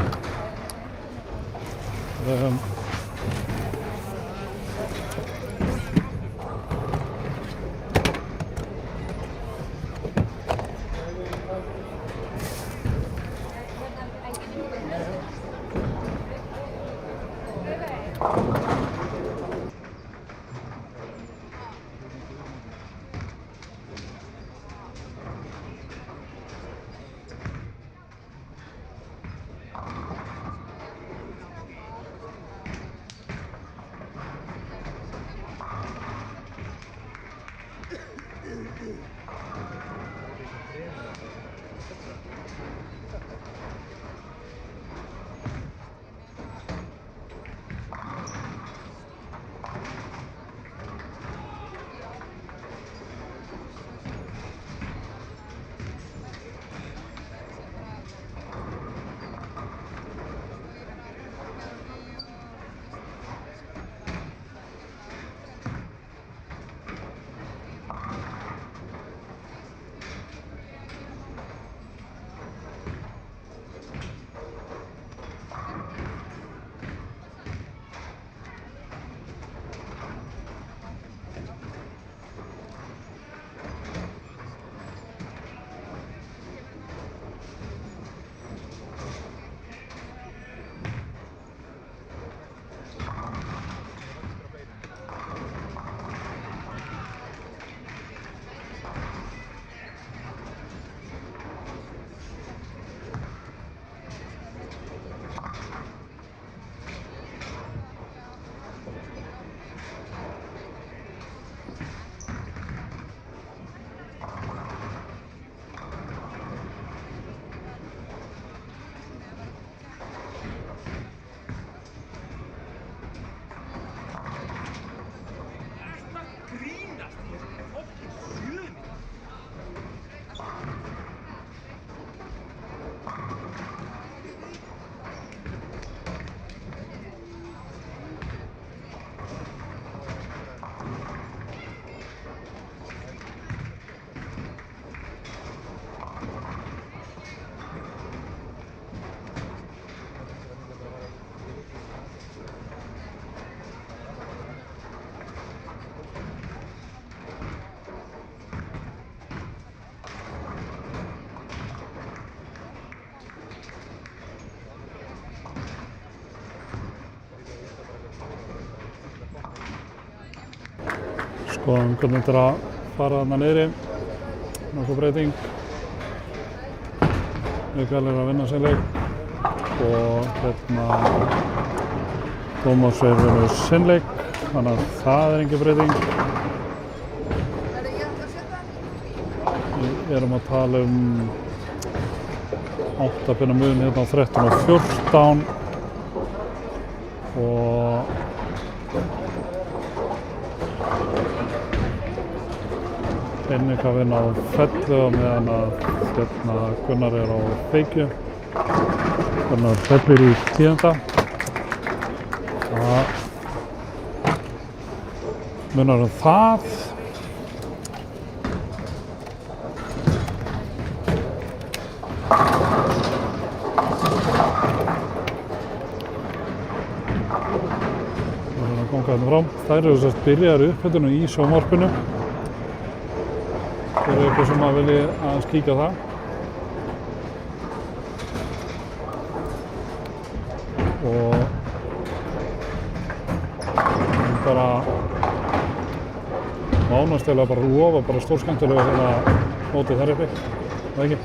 Skoðum hvernig þetta að fara þarna niðri. Nokkuð breyting. Mikael að vinna sinn leik og hérna Tómas vinnur sinn leik, þannig að það engin breyting. Við erum að tala 8 pinna mun hérna á 13 og 14 og Einnika vinna á Fellu á meðan að Gunnar á Feykju. Gunnar Fellir í 10. Það munar það. Það ganga þarna fram. Þær eru sérst byrjaðar upphitun í sjónvarpinu. Það er eitthvað sem að vilja að kíkja á það. Og bara ánægstilega bara lofa bara stórskemmtilega hérna mótið þar uppi, það ekki?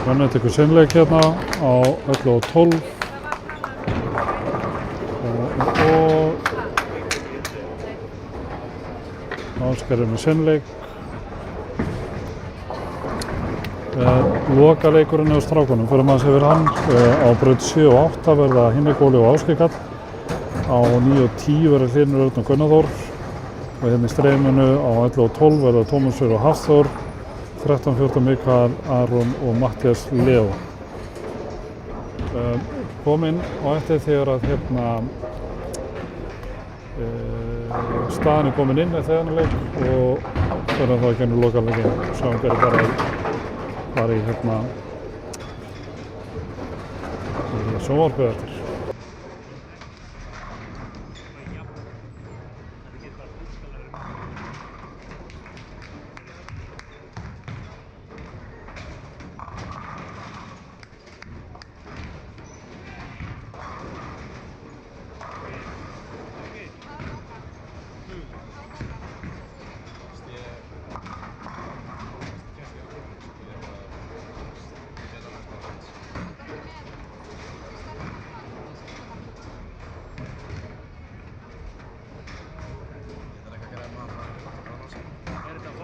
Þannig tekur seinleik hérna á 11 og 12 og Ásgeir með seinleik. Lokaleikurinn á strákunum, fyrir maður yfir hann á braut 7 og 8 verða Hinrik Óli og Ásgeir Karl. Á 9 og 10 verða Hlynur Örn og Gunnar Þór og hérna í streyminu á 11 og 12 verða Tómas Freyr og Hafþór. 13-14 Mikael Aron og Matthías Leo. Kom inn á eftir þegar að staðan er komin inn eftir þennan leik og þegar það gennur lokaleikin sem verður bara í sjónvarpið eftir.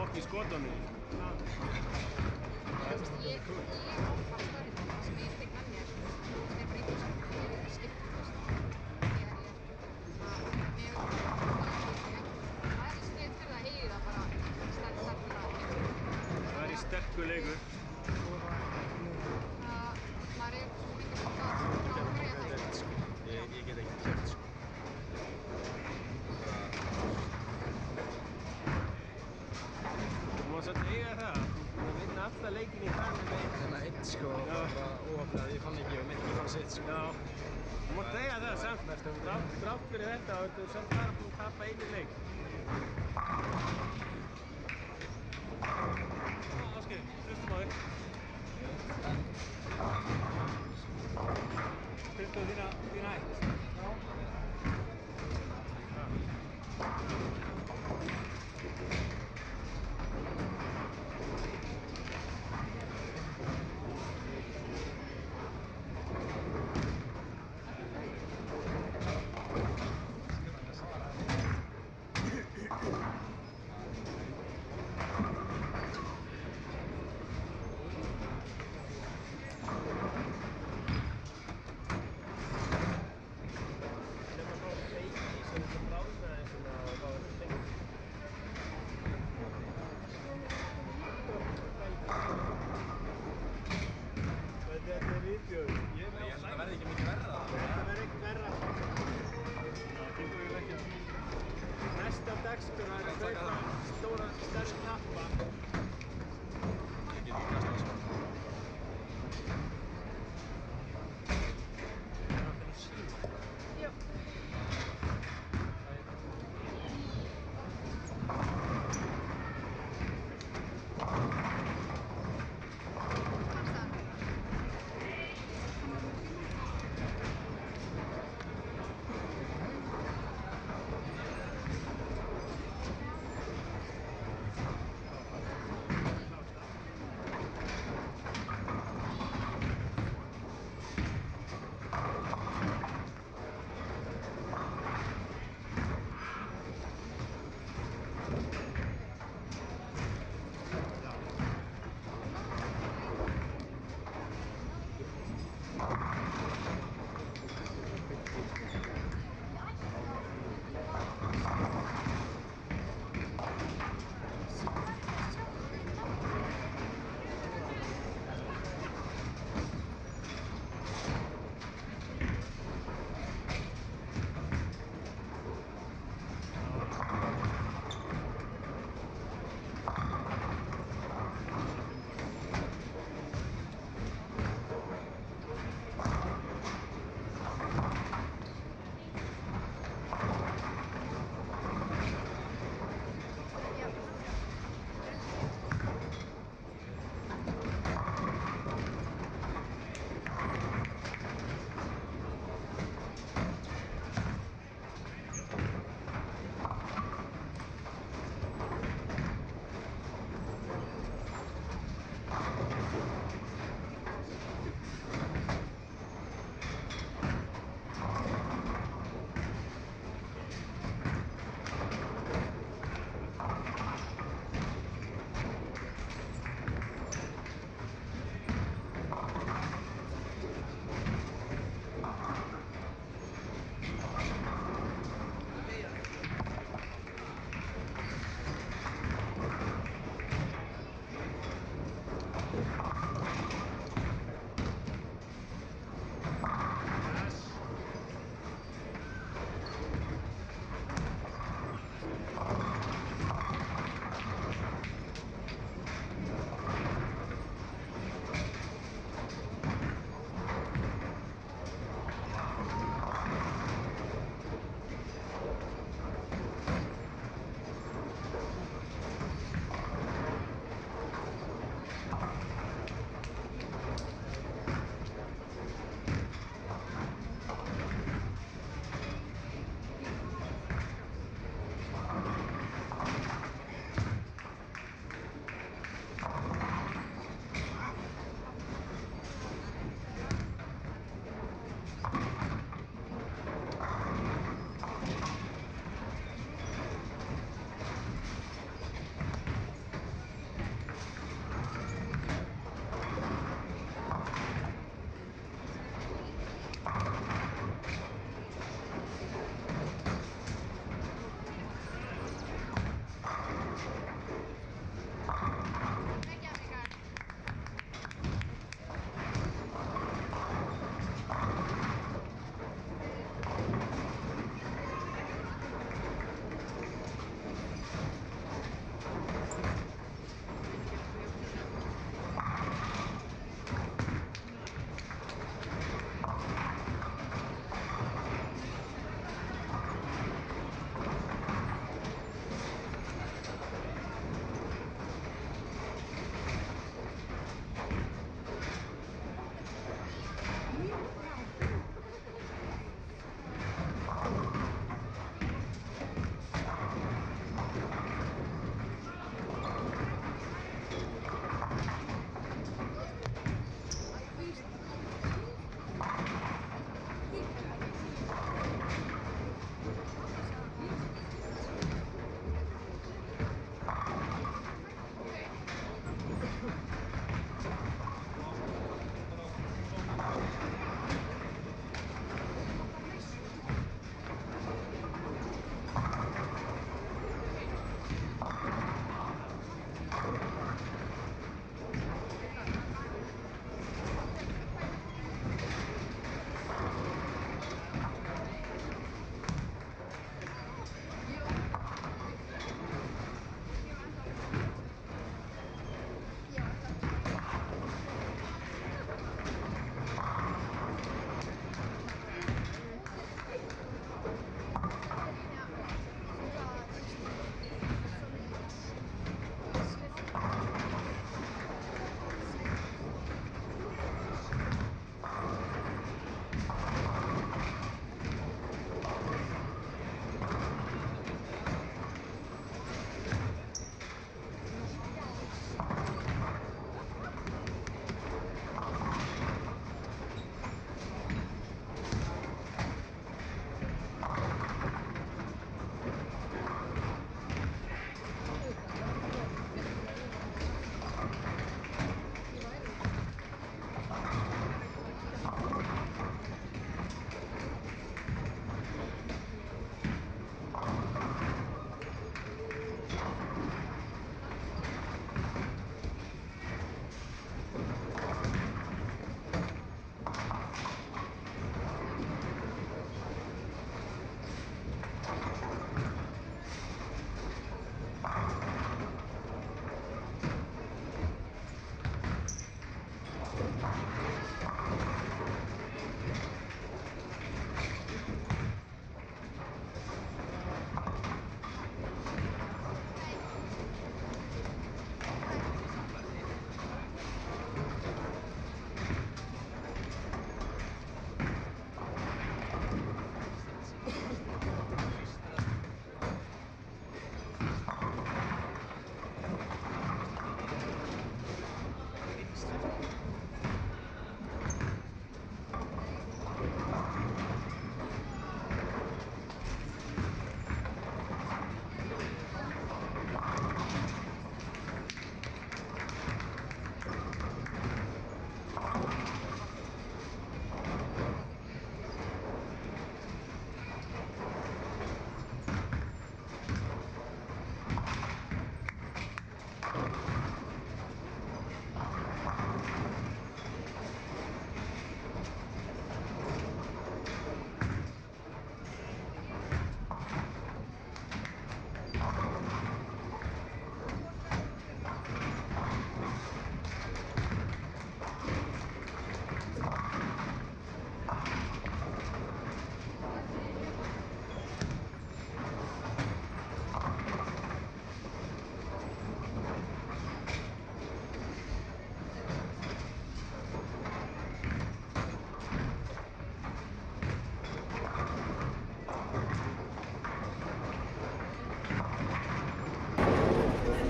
Í skotunum. Það er sterkur leikur. Ég get ekki keppt sko. Þú má svolítið eiga það. Þú vinna alltaf leikinn í dag með einn sko. Bara óhafnað, ég fann ekki og mitt í fann sitt sko. Já. Þú mátt eiga það samt. Þrátt fyrir þetta og þú samt bara búin að tapa einu leik. Ásgeir, hlustum á þig. Fylgdu þína ætt.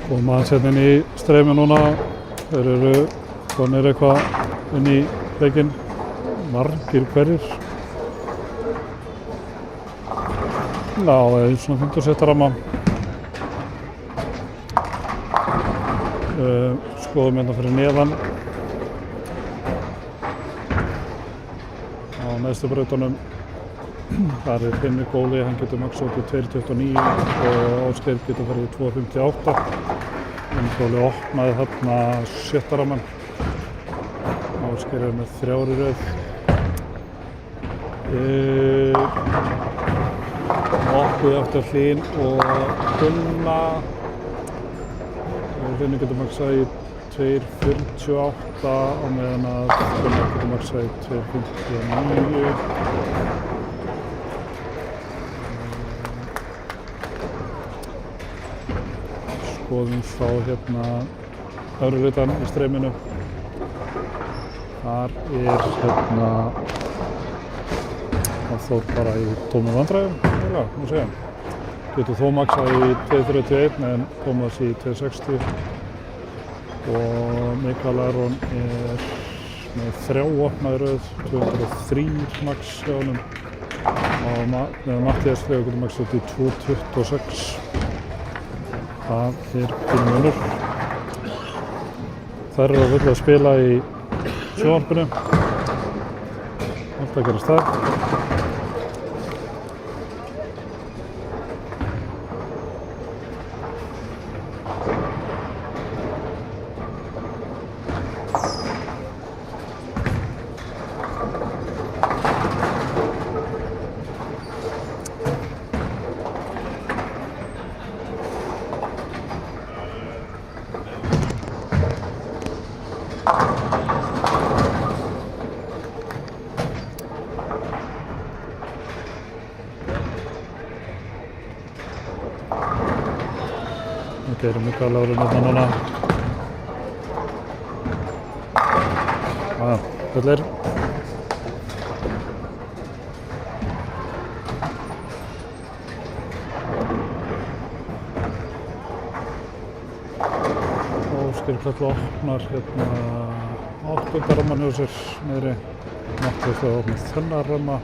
Og maður hérna inn í streymi núna. Þeir eru konir eitthvað inn í leikinn. Margir hverjir. Já, það er svona 57 ramma. Skoðum hérna fyrir neðan. Á neðstu brautunum. Þar er Finnur góli, hann getur max út í 2.29 og Ásgeir getur farið í 2.58. Finnur góli opnaði þarna 7. ramman. Ásgeir er með 3 í röð. Opið eftir Hlín og Gunna. Finnur getur maxað í 2.48 á meðan að Gunna getur maxað í 2.59. Skoðum þá hérna öðru hlutan í streyminu. Þar er hérna Þór bara í tómum vandræðum, má segja. Getur þó maxað í 2.31 en Tómas í 2.60 og Mikael Aron er með 3 opnaði röð, 203 max hjá honum og með Matthías Freyr getur maxað út í 2.26. Það er pínmunur. Þær eru að vilja að spila í sjónvarpinu. Allt að gerast það. Þetta eru Mikael Aron hérna núna. Fullir. Ásgeir Katla opnar hérna 8. ramman hjá sér niðri. Matthías það opnar þennan ramma.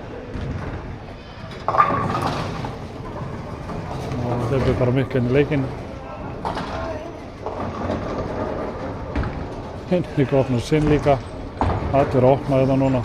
Og þeir eru bara mikið inn í leikinn. Hinrik opnar sinn líka. Allir opnaði það núna.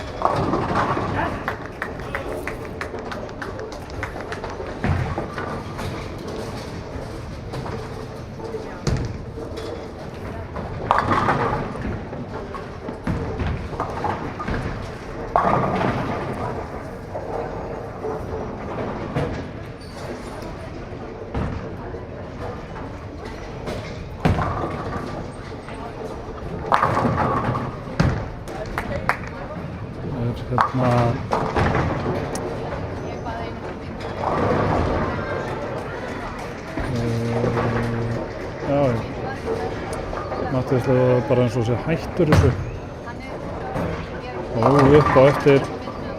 Matthías er bara eins og sé hættur þessu. Og upp á eftir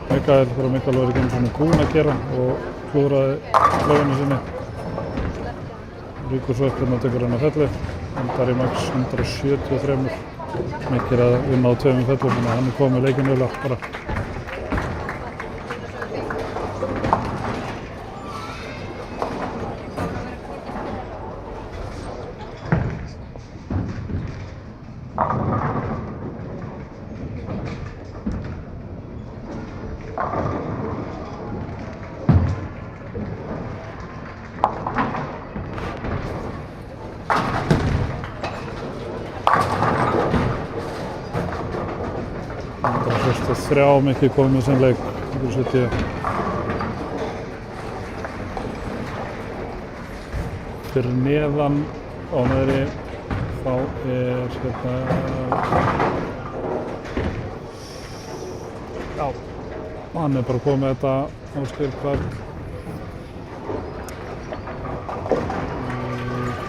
Mikael, þegar Mikael var ekki einu sinni búinn að gera og klúðraði löginu sinni. Ríkur svo upp hérna og tekur hann að felli. Endar í max 173. Mikið að vinna á 2 fellum, þannig að hann er komið leikinn vel bara. Þrjá mikið komið með sinn leik. Þú setja fyrir neðan á neðri þá er hérna já, hann er bara komið með þetta Ásgeir Karl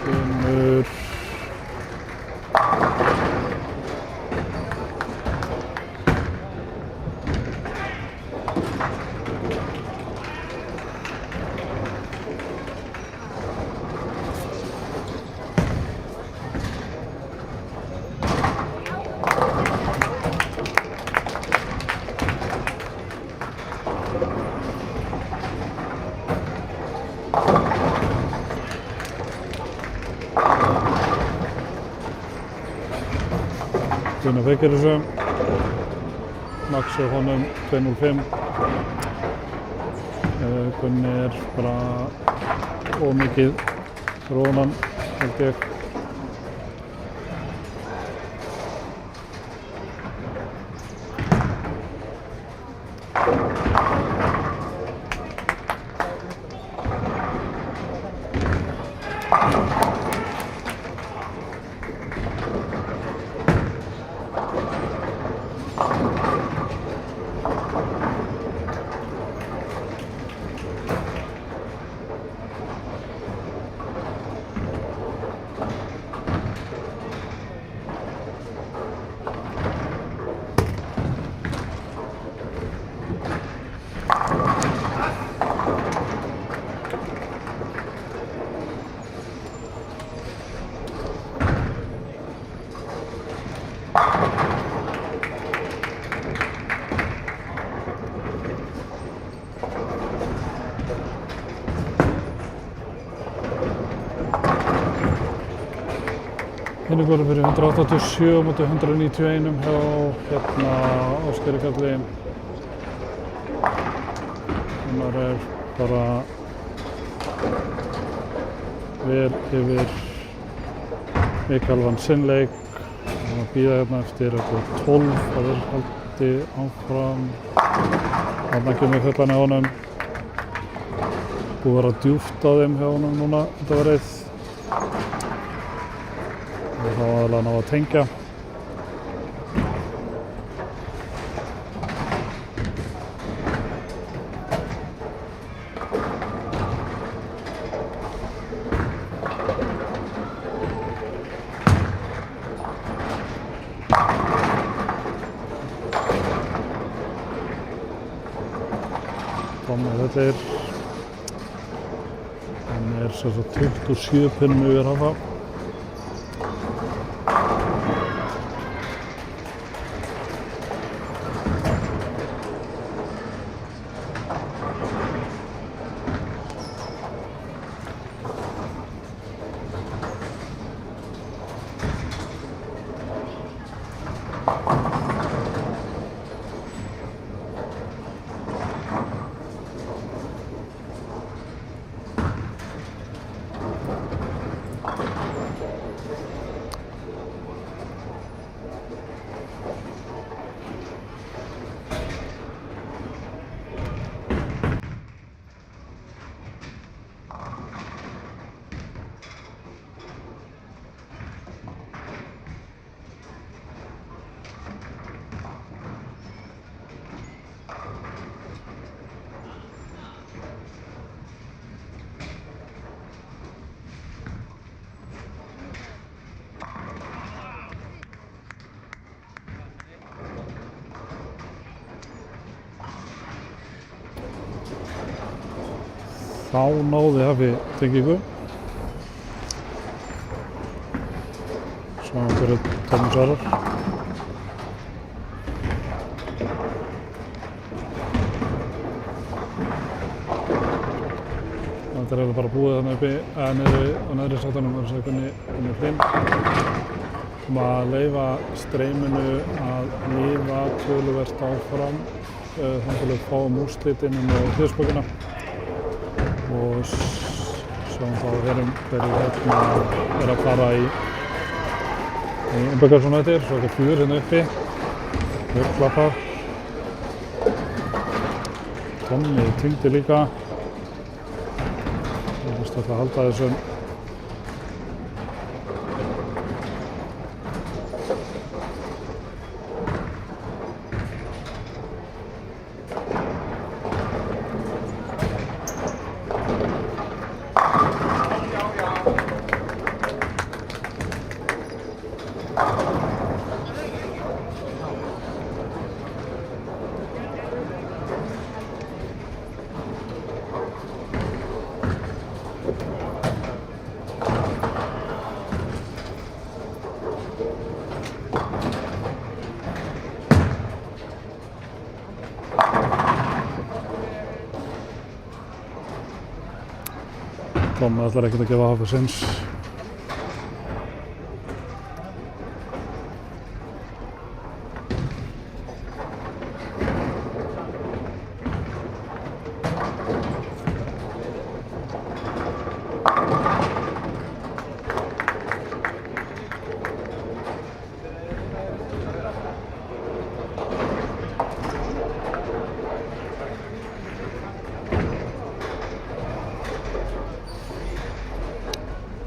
Finnur Gunnar Bekerisson, Max er honum 2.05. Gunni er bara ómikið fyrir ofan hann, held ég. Hinningur fyrir 187 á móti 191 hjá Óskari Karli. Annar er bara vel yfir Mikael vann sinn leik. Hann var að bíða hérna eftir 12 að þeir haldi áfram. Þarna kemur fullan hjá honum. Búið að vera djúpt á þeim hjá honum núna þetta verið. Og þá aðalega ná að tengja. Tommi Vellir. Hann er sem sagt 27 pinnum yfir hafa. Þá náði hafi tengingu. Svona fyrir Tommi Svarar. Þetta er eiginlega bara búið þarna uppi niðri á neðri sáttanum þar sem Gunni Hlinn. Að leyfa streyminu að lifa töluvert áfram þangað til við fáum úrslit inn á hliðsbókina. Og sjáum þá hverjir er að fara í Einbjörgarsson eftir, svo er þetta 4 hérna uppi, mjög klappað. Tommi tyngdi líka, það er vist að halda þessum. Tommi ætlar ekkert að gefa hafa sinns.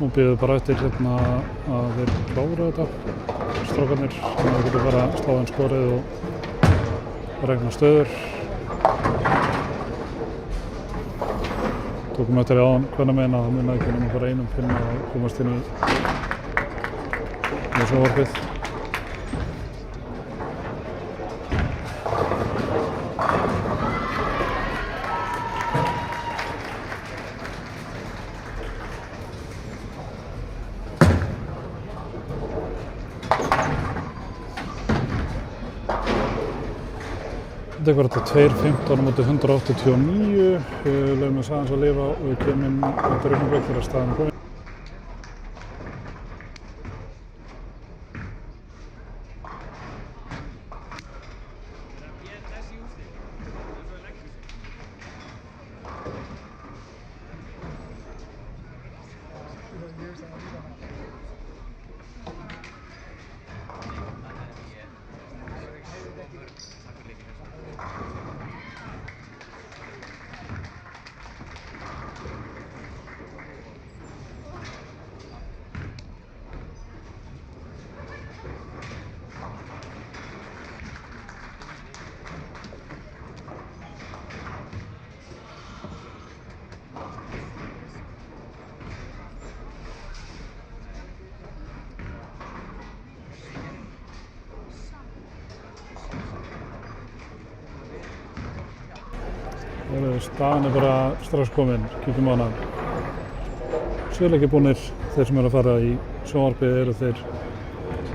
Nú bíðum við bara eftir hérna að þeir klára þetta, strákarnir, þannig að við getum bara að slá inn skorið og regna stöður. Tókum eftir áðan hvernig meina að það munaði ekki nema bara einum pinna að komast inn í sjónvarpið. Þetta er þetta 2:15 á móti 189. Við lögum þess aðeins að lifa og við kemum eftir augnablik þegar staðan er komin. Staðan er bara strax komin, kíkjum á hana. Sjöleikir búnir, þeir sem eru að fara í sjónvarpið eru þeir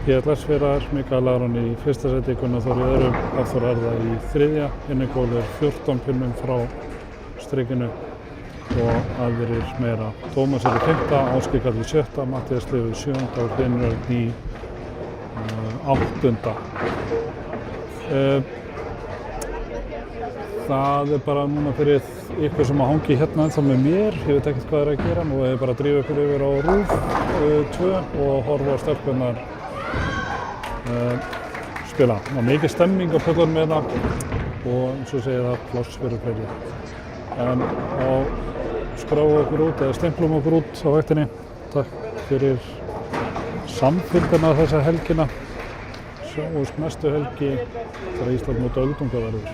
PLS-félagar, Mikael Aron í fyrsta sæti, Gunnar Þór í öðru, Hafþór Arða í þriðja, Innigól er 14 pinnum frá strikinu og aðrir meira. Tómas er í 5., Ásgeir Karl í 7., Matthías Leifur í 7. og Hlynur Örn í 8. Það er bara núna fyrir ykkur sem að hangi hérna ennþá með mér, ég veit ekkert hvað er að gera, nú er ég bara að drífa ykkur yfir á RÚV 2 og horfa á stelpurnar spila. Það var mikið stemming á pöllunum með það og eins og segja það pláss fyrir fleiri. En á skráum okkur út eða stemplum okkur út á vaktinni. Takk fyrir samfylgdina þessa helgina. Sjáumst næstu helgi þegar Ísland móti öldungaverður.